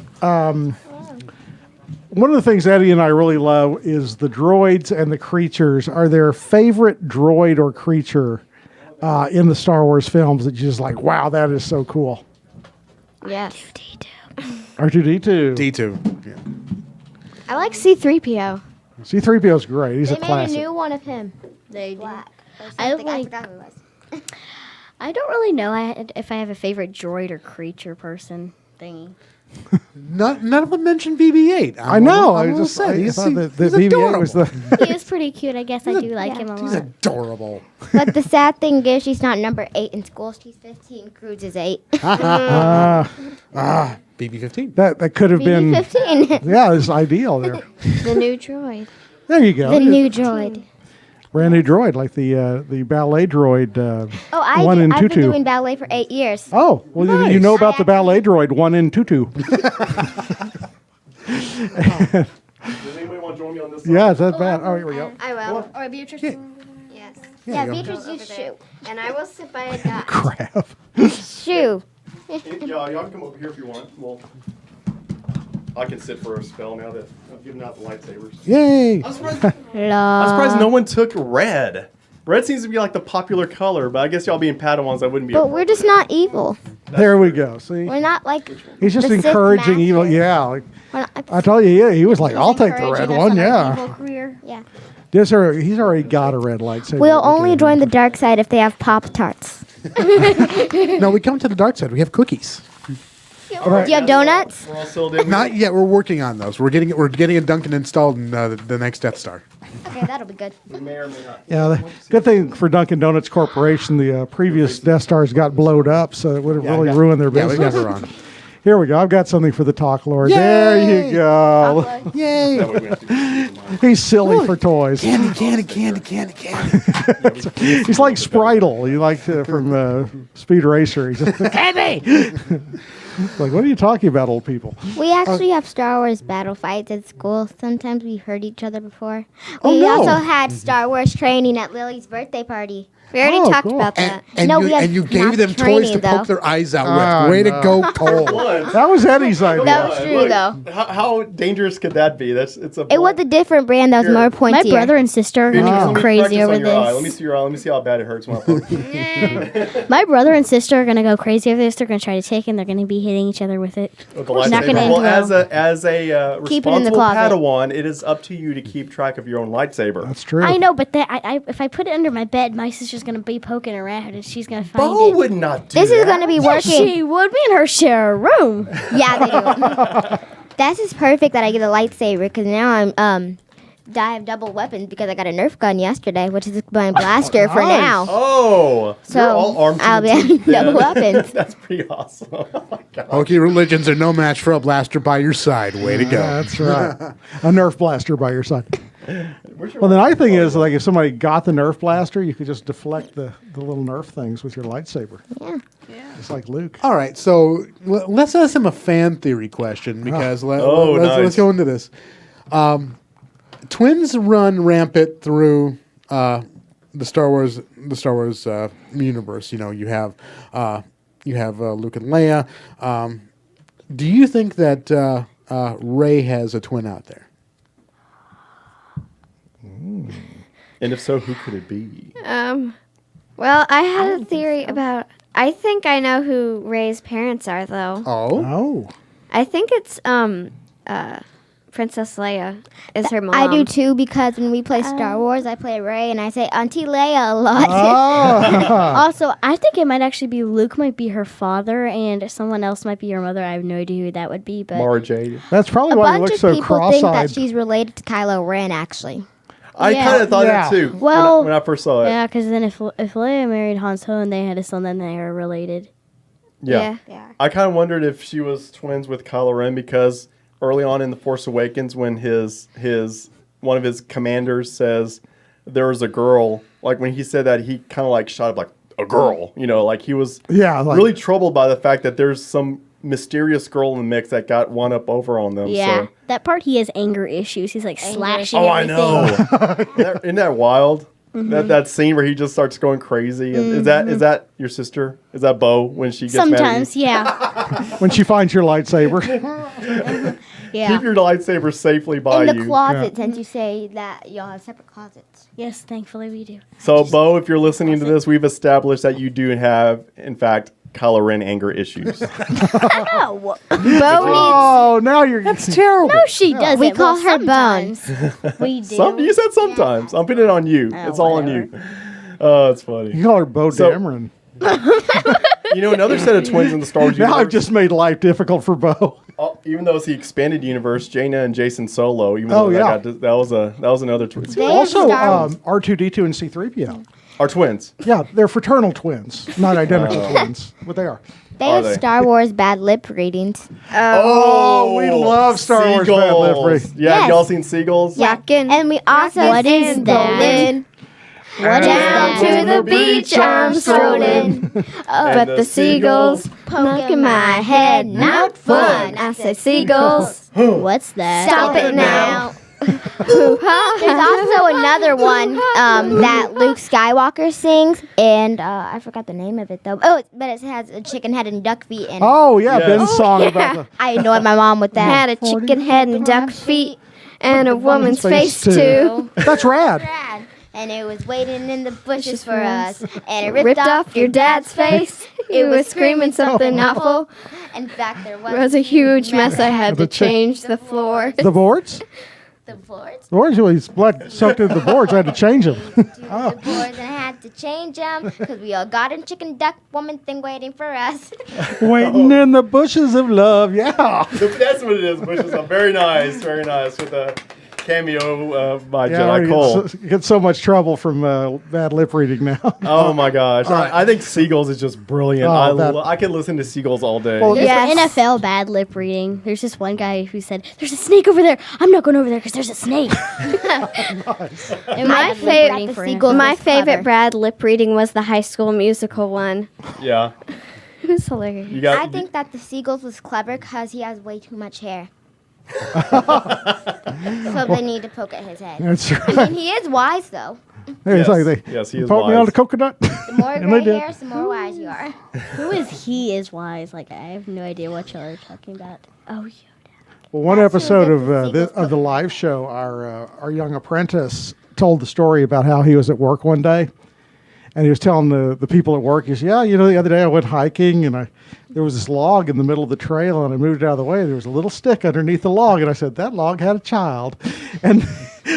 one of the things Eddie and I really love is the droids and the creatures are their favorite droid or creature in the Star Wars films that you're just like, wow, that is so cool. Yes. R2-D2. D2. Yeah. I like C-3PO. C-3PO is great. He's They a made classic. a new one of him. They do. Black. Or I something. like- forgot who it was. I don't really know if I have a favorite droid or creature person thingy. None of them mentioned BB-8. I know. I just thought he's that the he's BB-8 adorable. was the... He is pretty cute. I guess I do like him a He's lot. adorable. But the sad thing is, she's not number 8 in school. She's 15. Cruz is 8. BB-15. that could have been... 15. Yeah, it's ideal there. The new droid. There you go. The new droid. Brand new droid, like the ballet droid. Oh, I've One in been tutu. doing ballet for 8 years. Oh, well, you know about the ballet droid, one in tutu. Does anybody want to join me on this? Yeah, is that bad? Oh, here we go. I will. Or Beatrice. Yes. Yeah, you go. Beatrice, you shoe. And I will sit by a dot. Crap. Shoe. Yeah, y'all can come over here if you want. Well, I can sit for a spell now that I've given out the lightsabers. Yay! I'm surprised no one took red. Red seems to be like the popular color, but I guess y'all being Padawans, I wouldn't be. But we're just not evil. There we go. See, We're not like. he's just the Sith encouraging evil. Master. Yeah, like We're not, I told you, yeah, he was like, I'll take the red Encouraging us one. on our Yeah, evil career. yeah. he's already got a red lightsaber. We'll that we only can- join the dark side if they have Pop Tarts. No, we come to the dark side. We have cookies. All right. Do you have donuts? We're all sealed in. Not yet. We're working on those. We're getting a Duncan installed in the next Death Star. Okay, that'll be good. We may or may not. Yeah, the good thing for Dunkin' Donuts Corporation, the previous Death Stars got blowed up, so it would have really ruined their Yeah, we got business. her on. Here we go. I've got something for the Talk Lord. Yay! There you go. Yay! That way we have to do He's silly for toys. Candy. He's like Spritle. You like from Speed Racer. He's just like, what are you talking about, old people? We actually have Star Wars battle fights at school. Sometimes we've heard each other before. Oh, We no. also had Star Wars training at Lily's birthday party. We already Oh, talked cool. about that. And No, you, we have and you not gave them toys training, to though. poke their eyes out Ah, with. Way to no. go, Cole. one. That was Eddie's idea. That was true, Look, though. How dangerous could that be? It's a. It was a different brand that was Here. more My pointy. brother and sister are Let gonna me go crazy practice over on your eye. Let me this. see your eye. Let me see how bad it hurts when I poke it. My brother and sister are gonna go crazy over this. They're gonna try to take it. And they're gonna be hitting each other with it. With the Not lightsaber. gonna Well, end well. as a Keep it in the responsible closet. Padawan, it is up to you to keep track of your own lightsaber. That's true. I know, but if I put it under my bed, my sister's gonna be poking around and she's gonna find Bo it. would not do This that. is going to be working. She would. Me and her share a room. Yeah, they do. This is perfect that I get a lightsaber because now I have double weapons because I got a Nerf gun yesterday, which is my blaster for nice. now. Oh, So you're all armed to I'll the be having teeth then. double weapons. That's pretty awesome. Oh my god. Okay, religions are no match for a blaster by your side. Way to go. Yeah, that's right. A Nerf blaster by your side. Well, the nice thing is, like, if somebody got the Nerf blaster, you could just deflect the little Nerf things with your lightsaber. Yeah. Just like Luke. All right, so let's ask him a fan theory question because let's nice. go into this. Twins run rampant through the Star Wars universe. You know, you have Luke and Leia. Do you think that Rey has a twin out there? And if so, who could it be? Well, I had a theory about. I think I know who Rey's parents are, though. Oh. I think it's Princess Leia is her mom. I do too because when we play Star Wars, I play Rey and I say Auntie Leia a lot. Oh. Also, I think it might actually be Luke might be her father, and someone else might be her mother. I have no idea who that would be, but Mara Jade. That's probably A why you bunch look of so people think that cross-eyed. she's related to Kylo Ren, actually. I Yeah. kind of thought Yeah. that too. Well, when I first saw it. yeah, because then if Leia married Han Solo and they had a son, then they are related. Yeah. I kind of wondered if she was twins with Kylo Ren because early on in The Force Awakens, when his one of his commanders says there was a girl, like when he said that, he kind of like shot up like a girl, you know, like he was really troubled by the fact that there's some mysterious girl in the mix that got one up over on them. Yeah, So. that part he has anger issues. He's like slashing. Oh, I everything. know. Isn't that wild? That scene where he just starts going crazy. And is that your sister? Is that Bo when she gets mad at you? Sometimes, yeah. When she finds your lightsaber. Yeah. Keep your lightsaber safely by In you. the closet, since you say that y'all have separate closets. Yes, thankfully we do. So, Bo, if you're listening to this, we've established that you do have, in fact, Kylo Ren anger issues. No, Oh, now you're... That's terrible. no, she doesn't. We call her sometimes we do. You said sometimes. I'm putting it on you. It's all on you. Oh, it's funny. You call her Bo So- Dameron. You know, another set of twins in the Star Wars Now universe. I've just made life difficult for Bo. Even though it's the expanded universe, Jaina and Jason Solo. Even though that was another twin. They Also, Star- R2-D2 and C-3PO. Are twins. Yeah, they're fraternal twins, not identical twins, but they are. They Are have they? Star Wars bad lip readings. Oh, we love Star Wars bad lip Seagulls. reading. Yeah, Yes. y'all seen Seagulls? And we also What is that? What is Down that? to the beach I'm strolling, but the seagulls poking my head, not fun. I say seagulls, What's that? stop it now. There's also another one that Luke Skywalker sings, and I forgot the name of it though. Oh, but it has a chicken head and duck feet, and Oh, yeah, Yes. Ben's song about the... I annoyed my mom with that. Had a chicken head and duck feet and a woman's face face, too. That's rad. Rad. And it was waiting in the bushes for us, and it Ripped off your dad's face. He was screaming something awful. In fact, there It was a huge mess. I had The to chick- change the floor. The boards? the boards. The boards, well, his blood soaked into the boards. I had to change them. The boards, and I had to change them because we all got a chicken duck woman thing waiting for us. Waiting in the bushes of love, yeah. That's what it is, Bushes. Very nice, very nice. With a cameo by Yeah, Jedi you Cole. get so much trouble from bad lip reading now. Oh my gosh. I think Seagulls is just brilliant. Oh, I could listen to Seagulls all day. Well, There's Yes. NFL bad lip reading. There's this one guy who said, "There's a snake over there. I'm not going over there because there's a snake." My favorite, Seagulls my was favorite clever. Brad lip reading was the High School Musical one. Yeah. It was hilarious. You got I think that the Seagulls was clever because he has way too much hair. So they need to poke at his head. That's I right. mean, he is wise though. Hey, it's Yes. like they Yes, he is poked me on wise. a coconut. The more And gray they did. hairs, the more wise you are. Who is he is wise? Like, I have no idea what y'all are talking about. Oh, yeah. Well, one That's who episode did of the Seagulls of the live show, our young apprentice told the story about how he was at work one day, and he was telling the people at work, he said, "Yeah, you know, the other day I went hiking, and there was this log in the middle of the trail, and I moved it out of the way. There was a little stick underneath the log, and I said that log had a child," and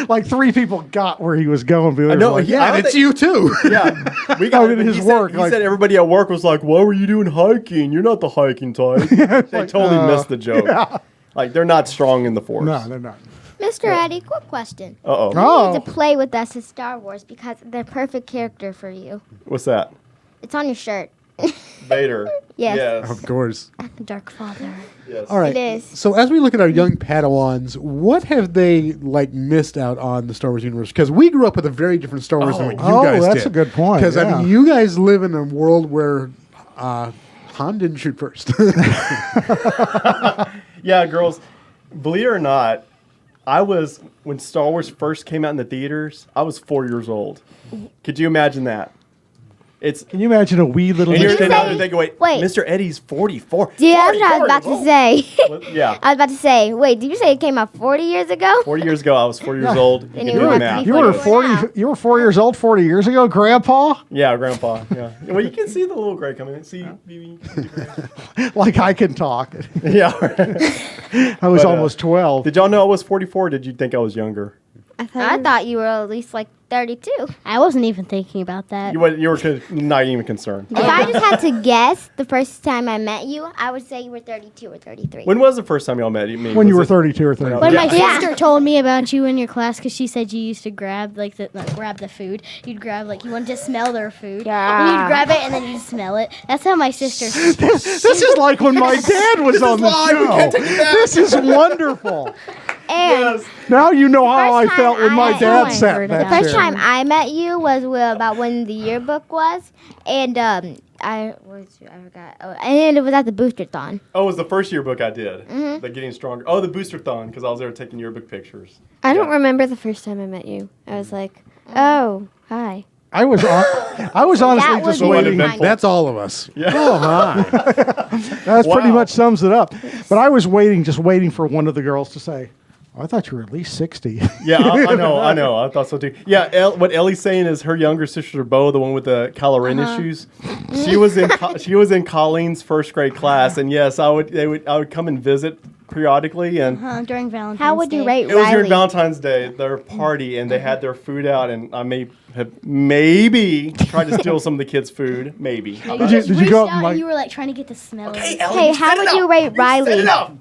like 3 people got where he was going. But I they know, were like, yeah, And it's you too. Yeah. We I mean, his he work, Said, like- he said everybody at work was like, "Why were you doing hiking? You're not the hiking type." They like, totally missed the joke. Like, they're not strong in the Force. no, they're not. Mr. Eddie, quick question. Uh-oh. Oh. You need to play with us as Star Wars because they're perfect character for you. What's that? It's on your shirt. Vader. Yes. Of course. The Dark Father. Yes. All right. It is. So as we look at our young Padawans, what have they like missed out on the Star Wars universe? Because we grew up with a very different Star Wars than what you guys did. that's a good point. Because I yeah. mean, you guys live in a world where Han didn't shoot first. Yeah, girls, believe it or not, when Star Wars first came out in the theaters, I was 4 years old. Could you imagine that? Can you imagine a wee little? And you're you sitting say- out there thinking, wait, wait. Mr. Eddie's 44. Yeah, that's what I was 44 about to years say. old. Yeah, I was about to say, wait, did you say it came out 40 years ago? 40 years ago, I was 4 years old. Then You you can do were the about to math. be You were 44 now. 40. You were 4 years old 40 years ago, Grandpa. Yeah, Grandpa. Yeah. Well, you can see the little gray coming in. See, BB. Like I can talk. Yeah. I was But, almost 12. Did y'all know I was 44? Or did you think I was younger? I thought you were at least like 32. I wasn't even thinking about that. You were not even concerned. If I just had to guess the first time I met you, I would say you were 32 or 33. When was the first time y'all met? When you were 32 or 33. When my Yeah. sister told me about you in your class, because she said you used to grab not grab the food. You'd grab you wanted to smell their food. Yeah. And you'd grab it and then you'd smell it. That's how my sister. This is like when my dad was on the show. This is wonderful. And Now you know how I First felt when time my I- dad I sat heard back about there. first time I met you was about when the yearbook was, and I forgot. Oh, and it was at the Booster-thon. Oh, it was the first yearbook I did. Mm-hmm. The Getting Stronger. Oh, the Booster-thon, because I was there taking yearbook pictures. I don't Yeah. remember the first time I met you. I was like, oh, hi. I was honestly That was just so waiting. uneventful. That's all of us. Yeah. Oh, hi. That pretty Wow. much sums it up. But I was just waiting for one of the girls to say, oh, I thought you were at least 60. Yeah, I know. I thought so too. Yeah, what Ellie's saying is her younger sister Bo, the one with the Kylo Ren issues. She was in Colleen's first grade class, and yes, I would come and visit periodically, and During Valentine's How would you Day. rate it was during Riley? Valentine's Day, their party, and they had their food out, and I may have maybe tried to steal some of the kids' food, maybe. I'm not- Did you Reached go up out and like? and you were like trying to get the smell of it. Ellie, Hey, set how it would up. you rate Set Riley? it up.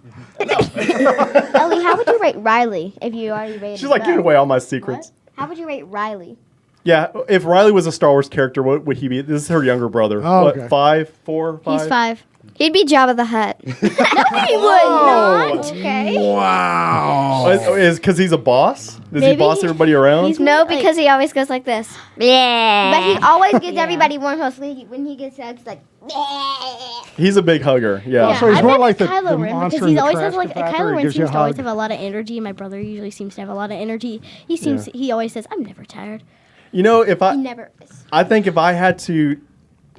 Ellie, how would you rate Riley if you already rated She's like Bo? giving away all my secrets. How would you rate Riley? Yeah, if Riley was a Star Wars character, what would he be? This is her younger brother. Oh, what, okay. 5, 4, 5? He's 5. He'd be Jabba the Hutt. He would not. Okay. Wow. Is because he's a boss? Does he Maybe boss everybody around? he's- No, because he always goes like this. Yeah. But he always gives everybody warm hugs. When he gets sad, he's like, He's a big hugger. Yeah. So he's I more bet like the Kylo Ren monster because in he the always trash has like compactor. Kylo He Ren gives you a seems to always hug. have a lot of energy. My brother usually seems to have a lot of energy. He always says, "I'm never tired." You know, if he I never is. I think if I had to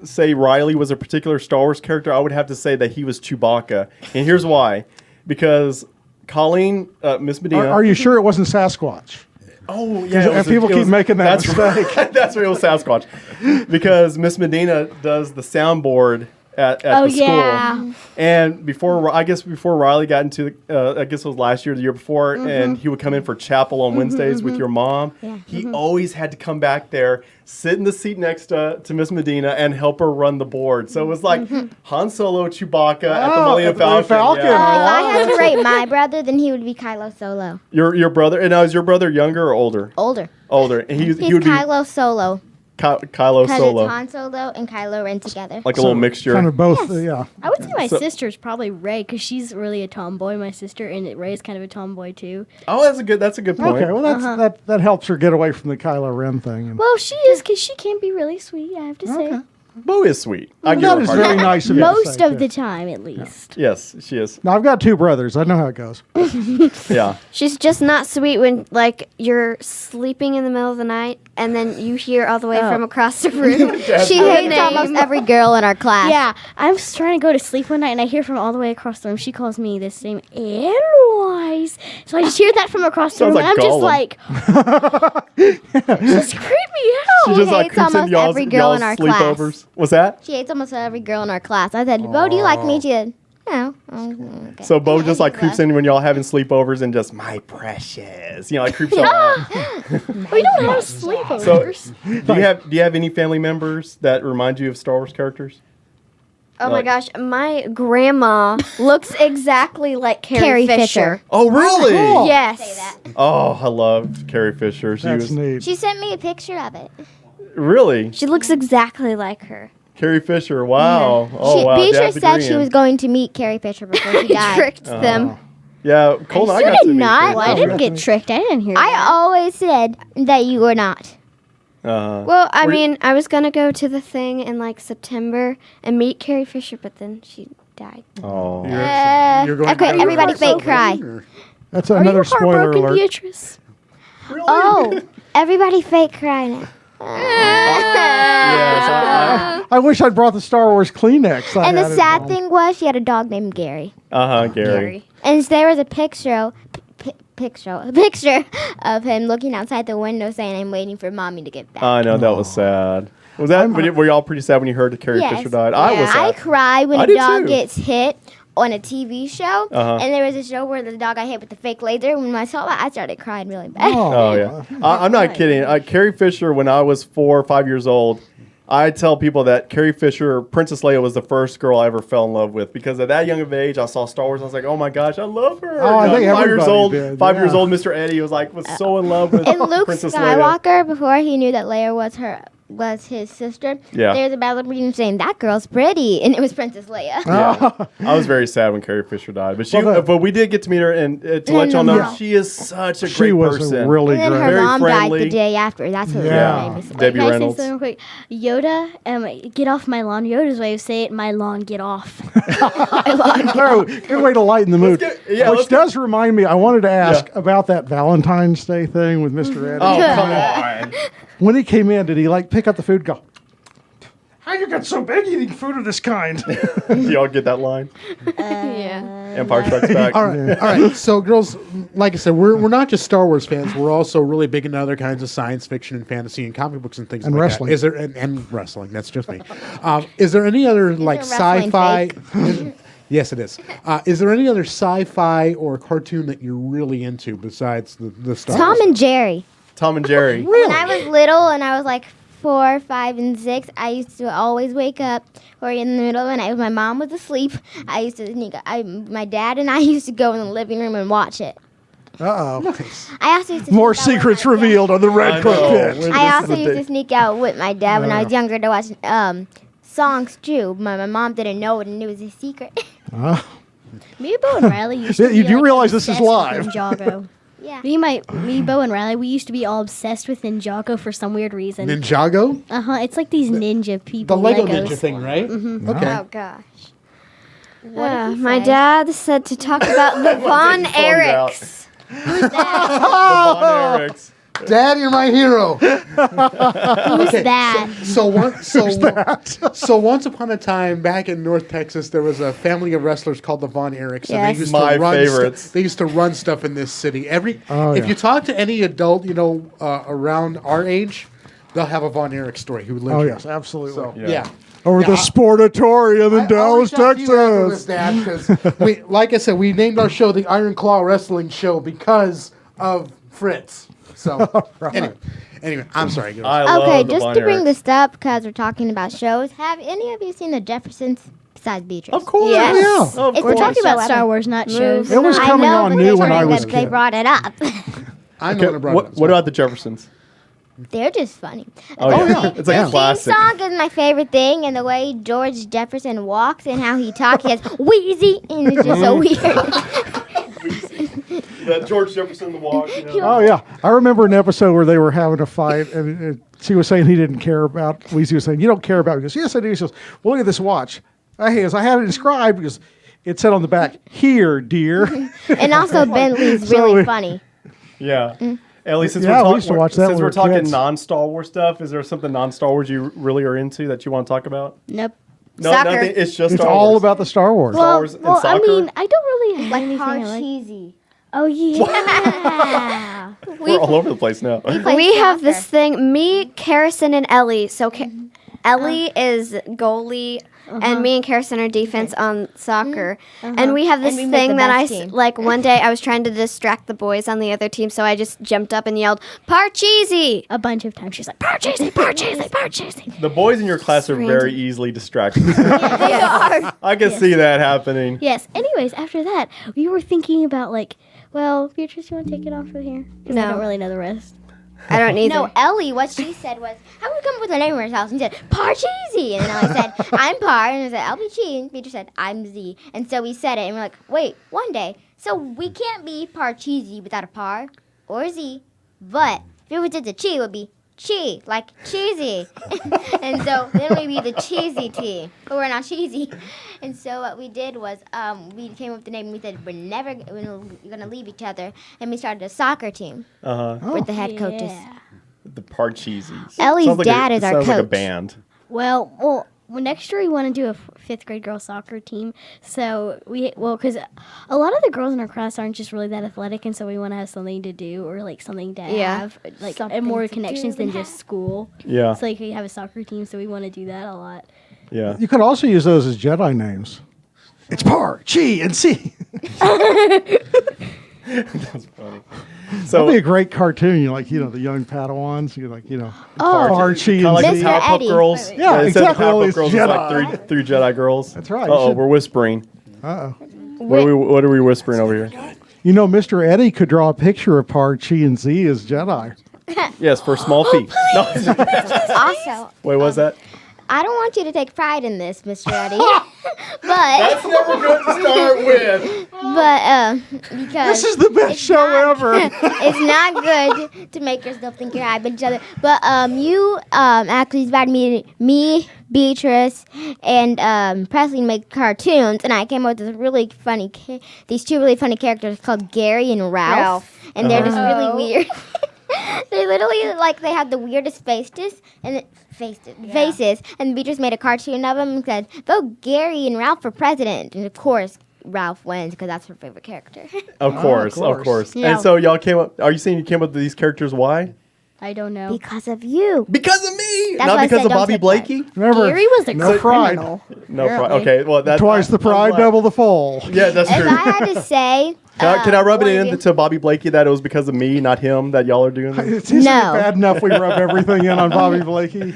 say Riley was a particular Star Wars character, I would have to say that he was Chewbacca. And here's why. Because Colleen, Miss Medina. Are you sure it wasn't Sasquatch? Oh, yeah. And people keep making that mistake. Right. That's real Sasquatch. Because Miss Medina does the soundboard at Oh, the school. yeah. And before Riley got into, I guess it was last year, the year before, and he would come in for chapel on Wednesdays with your mom, he always had to come back there, sit in the seat next to Miss Medina, and help her run the board. So it was like Han Solo, Chewbacca at the Millennium Falcon. Falcon. Yeah. If I had to rate my brother, then he would be Kylo Solo. Your brother, and now is your brother younger or older? Older. Older. And he He's would be Kylo Solo. Kylo Because Solo. it's Han Solo and Kylo Ren together. Like a little mixture. Kind of both, yeah. I would say my So- sister's probably Ray because she's really a tomboy. My sister and Ray's kind of a tomboy too. Oh, that's a good point. Okay, well that helps her get away from the Kylo Ren thing. And Well, she is because she can be really sweet. I have to say, Bo is sweet. I give that her a is hard very time. nice of you to most say, of too. the time at least. Yes, she is. Now I've got two brothers. I know how it goes. Yeah. She's just not sweet when, like, you're sleeping in the middle of the night and then you hear all the way from across the room. She her hates name. almost every girl in our class. Yeah, I'm just trying to go to sleep one night and I hear from all the way across the room. She calls me the same Eloise. So I just hear that from across the Sounds room. like and I'm just Gollum. like, just creep me out. She just like hates creeps in almost y'all's, every girl in y'all's our class. sleepovers. What's that? She hates almost every girl in our class. I said, Bo, do you like me? She said, no. Okay. So Bo just like creeps in when y'all having sleepovers and just my precious, like creeps out. We don't have sleepovers. Do you have any family members that remind you of Star Wars characters? Oh my Like- gosh, my grandma looks exactly like Carrie Carrie Fisher. Fisher. Oh really? Yes. Oh, I love Carrie Fisher. She That's was neat. She sent me a picture of it. really. She looks exactly like her. Carrie Fisher. Wow. Oh, wow. Beatrice Dad's said she agreeing. was going to meet Carrie Fisher before she died. Tricked them. Yeah, Cole and I You got to did meet not. Carrie Well, I Fisher. didn't get tricked. I didn't hear I that. always said that you were not. Well, I Were you- mean, I was gonna go to the thing in like September and meet Carrie Fisher, but then she died. Oh. You're going Okay, to everybody fake cry. That's another spoiler Heartbroken, alert. Beatrice? Oh, everybody fake cry now. Yes. I wish I'd brought the Star Wars Kleenex. I And had the at sad home. thing was she had a dog named Gary. Gary. And there was a picture of him looking outside the window saying, "I'm waiting for mommy to get back." I know, that was sad. Was that, were you all pretty sad when you heard that Carrie Yes. Fisher died? I was I sad. cry when I a did dog too. gets hit on a TV show. Uh-huh. And there was a show where the dog got hit with the fake laser. When I saw that, I started crying really bad. Oh, yeah. I'm not kidding. Carrie Fisher, when I was 4 or 5 years old, I tell people that Carrie Fisher, Princess Leia, was the first girl I ever fell in love with because at that young of age, I saw Star Wars. I was like, oh my gosh, I love her. Oh, I think 5 years everybody old. did, 5 years yeah. old, Mr. Eddie was so in love with And Luke Princess Leia. Skywalker, before he knew that Leia was his sister, Yeah. there's a battle reading saying, "That girl's pretty," and it was Princess Leia. Yeah. I was very sad when Carrie Fisher died, but but we did get to meet her, and to let y'all know, she is such a She great was person. really And then her great. Very mom died friendly. the day after. That's what Yeah. really made me sad. Debbie Can I say Reynolds. something real quick? Yoda, get off my lawn. Yoda's way of saying it, my lawn, get off. Oh, good way to lighten the mood. Which does remind me, I wanted to ask about that Valentine's Day thing with Mr. Eddie. Oh, come on. When he came in, did he pick up the food and go, "How you got so big eating food of this kind?" Do y'all get that line? Yeah. Empire Strikes Back. All right. So, girls, like I said, we're not just Star Wars fans. We're also really big into other kinds of science fiction and fantasy and comic books and things And like wrestling. that. Is there and wrestling? That's just me. Is there any other like wrestling sci-fi? Yes, it is. Is there any other sci-fi or cartoon that you're really into besides the Star Tom Wars? and Jerry. Tom and Jerry. When I was little and I was like 4, 5, and 6, I used to always wake up or in the middle of the night when my mom was asleep. I used to sneak. My dad and I used to go in the living room and watch it. Uh-oh. I also used to More sneak out with secrets my dad. revealed on the Red know. Carpet. I also used to sneak out with my dad when I was younger to watch songs too. My mom didn't know it and it was a secret. Me, Bo, and Riley used to You be, do realize this is obsessed with live. Ninjago. Yeah. Me, Bo, and Riley, we used to be all obsessed with Ninjago for some weird reason. Ninjago, It's like these ninja people. the Lego Legos. Ninja thing, right? Okay. Oh gosh. My dad said to talk about the Von Getting phoned out. Erichs. The Von Erichs. Dad, you're my hero. Who's that? So once upon a time, back in North Texas, there was a family of wrestlers called the Von Erichs. And Yes. they used My to run favorites. They used to run stuff in this city. Oh, If yeah. you talk to any adult, around our age, they'll have a Von Erich story who lived Oh, here. yes, absolutely. So, Yeah. yeah. Over the Sportatorium in Dallas, Texas. Dad, because like I said, we named our show the Iron Claw Wrestling Show because of Fritz. So anyway, I'm sorry. girls. I love Okay, the just Von to bring Erichs. this up because we're talking about shows. Have any of you seen The Jeffersons besides Beatrice? Of course. Yes. Yeah. Of It's We're course. talking about So Star Wars, not shows. It was I coming know, on but new they're when I saying was a that they kid. brought it up. I know what I brought it up. What about the Jeffersons? They're just funny. Oh, yeah. It's like a The classic. theme song is my favorite thing, and the way George Jefferson walks and how he talks, he has wheezy, and it's just so weird. That George Jefferson the walk. Oh, yeah. I remember an episode where they were having a fight, and she was saying he didn't care about, Weezy was saying, "You don't care about it." He goes, "Yes, I do." He goes, "Well, look at this watch." I had it inscribed because it said on the back, "Here, dear." And also Bentley's really funny. Yeah. Ellie, since Yeah, we we're, used to watch that since when we're we were talking kids. non-Star Wars stuff, is there something non-Star Wars you really are into that you want to talk about? Nope. No, Soccer. nothing. It's just It's Star all Wars. about the Star Wars. Star Wars and I soccer? mean, I don't really have anything I like. cheesy. Oh, yeah. We're all over the place now. We have this thing. Me, Carrison, and Ellie. So Ellie is goalie, and me and Carrison are defense on soccer. And we have this And we make thing the that I best team. like. One day, I was trying to distract the boys on the other team, so I just jumped up and yelled, "Parcheesi!" A bunch of times she's like, Parcheesi, Parcheesi, Parcheesi. The boys in your class are very easily distracted. They are. I can see that happening. Yes. Anyways, after that, we were thinking about well, Beatrice, you want to take it off from here? Because I No. don't really know the rest. I don't either. No, Ellie, what she said was, how would we come up with a name for ourselves? And she said, Parcheesi. And then I said, I'm Par. And I said, I'll be Chi. And Peter said, I'm Z. And so we said it. And we're like, wait, one day. So we can't be Parcheesi without a Par or Z. But if we did the Chi, it would be Chi, like cheesy. And so then we'd be the cheesy tea. But we're not cheesy. And so what we did was we came up with the name and we said, we're going to leave each other. And we started a soccer team with the head coaches. The Parcheesies. Ellie's dad is our sounds like a coach. band. Well, next year we want to do a fifth grade girls soccer team. So because a lot of the girls in our class aren't just really that athletic, and so we want to have something to do or like something to have, like Something and more to connections do than and just school. Yeah. So like we have a soccer team, so we want to do that a lot. Yeah. You could also use those as Jedi names. It's Par, Chi, and C. That's funny. That'd So be a great cartoon. The young Padawans. Par, Chi, kind of like and the Z. Mr. Powerpuff Eddie. Girls. Yeah, They said the exactly. Powerpuff Always Girls is like three Jedi girls. That's right. You Oh, should- we're whispering. Uh-oh. What are we whispering over here? Mr. Eddie could draw a picture of Par, Chi, and Z as Jedi. Yes, for small feet. No. Also, Wait, what's that? I don't want you to take pride in this, Mr. Eddie. but That's never good to start with. because This is the best show ever. it's not good to make yourself think you're high, but each other. But you actually invited me, Beatrice, and Presley to make cartoons, and I came up with this really funny, these two really funny characters called Gary and Ralph. And they're just really weird. They literally they have the weirdest faces, and Beatrice made a cartoon of them and said, "Vote Gary and Ralph for president." And of course, Ralph wins because that's her favorite character. Of course. Yeah. And so y'all came up. Are you saying you came up with these characters? Why? I don't know. Because of you. Because of me, That's not why I because said of don't Bobby take Blakey. Remember, Gary was the no pride. criminal. No, Apparently. okay. Well, that's Twice the pride, double the fall. Yeah, that's If true. I had to say, Can I rub it one of in you- to Bobby Blakey that it was because of me, not him, that y'all are doing this? Isn't No. it bad enough we rub everything in on Bobby Blakey?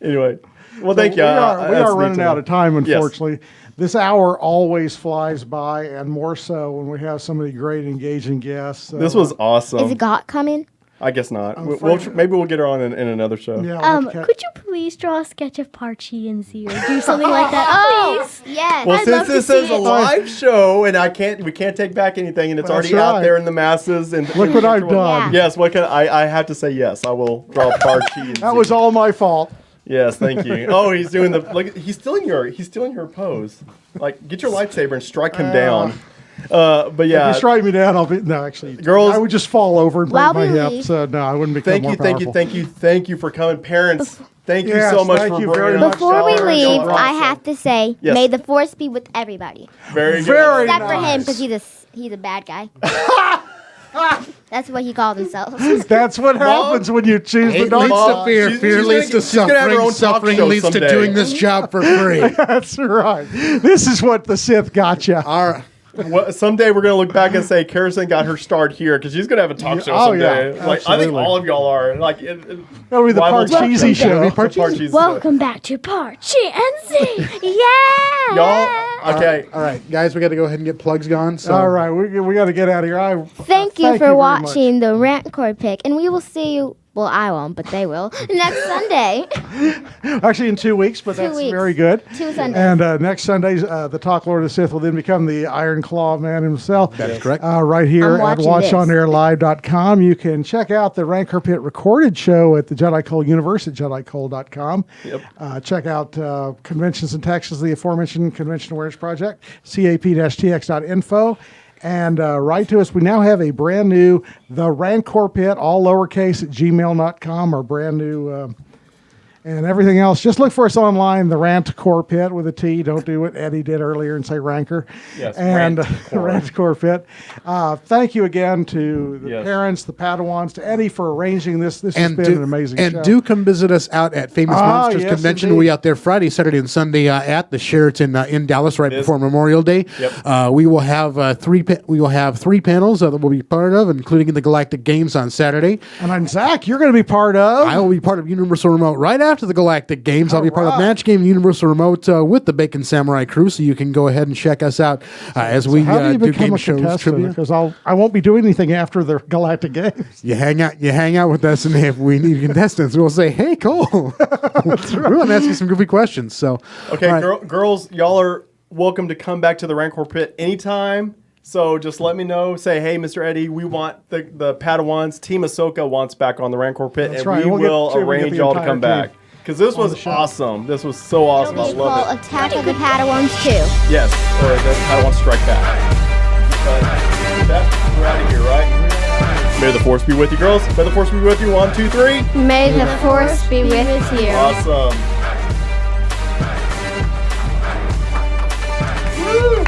Anyway, well, thank you. We are That's neat running to out know. of time, Yes. unfortunately. This hour always flies by, and more so when we have so many great, engaging guests. So, This was awesome. is Got coming? I guess not. I'm We'll afraid- maybe we'll get her on in another show. yeah. Could you please draw a sketch of Parchi and Z or do something like that, please? Yes. Well, I'd since love to this see is a it. live show and we can't take back anything, and it's That's already out right. there in the masses. And Look what I've done. Yes, what can I have to say? Yes, I will draw Parchi. That was all my fault. Yes, thank you. Oh, he's doing he's stealing your pose. Like, get your lightsaber and strike him down. But If yeah, you strike me down, I'll be no. Actually, Girls- I would just fall over and break While my we hip. leave- So no, I wouldn't become more powerful. thank you for coming, parents. Thank you Yes, so much thank for you bringing very us much. Before we y'all are leave, so I awesome. have to say, Yes. may the force be with everybody. Very good. Very Except for him, nice. because he's a bad guy. That's what he called himself. That's what happens when you choose the Hate dark leads to side. fear, She's fear gonna leads get- to she's gonna have her suffering, own talk suffering show leads to someday. doing this job for free. That's right. This is what the Sith got you. All right. Well, someday we're gonna look back and say Kerrison got her start here because she's gonna have a talk show Oh, yeah, someday. Like I think absolutely. all of y'all are. Like That'll be the rival talk Parcheesi shows. show. The Parcheesi show. Welcome back to Parchi and Z. Yeah. y'all. Okay. All right, guys, we got to go ahead and get plugs gone. So. All right, we got to get out of here. Thank you Thank for you very watching the Rantcor pick, and we will see you. Well, I won't, but they will next Sunday. Actually, in 2 weeks, but that's weeks. very good. 2 Sundays. And next Sunday, the Talk Lord of the Sith will then become the Iron Claw man himself. That is correct. Right here I'm at watching watchonairlive.com. You can check out the Rantcor Pit recorded show at the Jedi Cole Universe at JediCole.com. Yep. Check out conventions in Texas, the aforementioned Convention Awareness Project, cap-tx.info. And write to us. We now have a brand new, the Rantcor Pit, all lowercase at gmail.com, our brand new, and everything else. Just look for us online, the Rantcor Pit with a T. Don't do what Eddie did earlier and say Rancor. Yes, And Rantcor. Rantcor Pit. Thank you again to the Yes. parents, the Padawans, to Eddie for arranging this. This has been an amazing show. And do come visit us out at Famous Monsters yes, Convention. indeed. We out there Friday, Saturday, and Sunday at the Sheraton in Dallas, right It is. before Memorial Day. Yep. We will have three panels that we'll be part of, including the Galactic Games on Saturday. And I'm Zach. You're going to be part of. I will be part of Universal Remote right after the Galactic Games. I'll be part of Match Game Universal Remote with the Bacon Samurai crew, so you can go ahead and check us out as we How do you do become game a shows, contestant? trivia. Because I won't be doing anything after the Galactic Games. You hang out with us, and if we need contestants, we'll say, "Hey, Cole, we want to ask you some goofy questions." So, Okay, all right. girls, y'all are welcome to come back to the Rantcor Pit anytime. So just let me know. Say, hey, Mr. Eddie, we want the Padawans. Team Ahsoka wants back on the Rancor Pit, That's and right. we We'll get- will see if we get arrange the y'all to entire come back. team Because this on the was show. awesome. This was so awesome. I We call love it. Attack of the Padawans too. Yes, or the Padawan Strike Back. But with that, we're out of here, right? May the Force be with you, girls. May the Force be with you. 1, 2, 3. May the Force be with you. Awesome. Woo!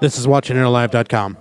This is watchingairlive.com.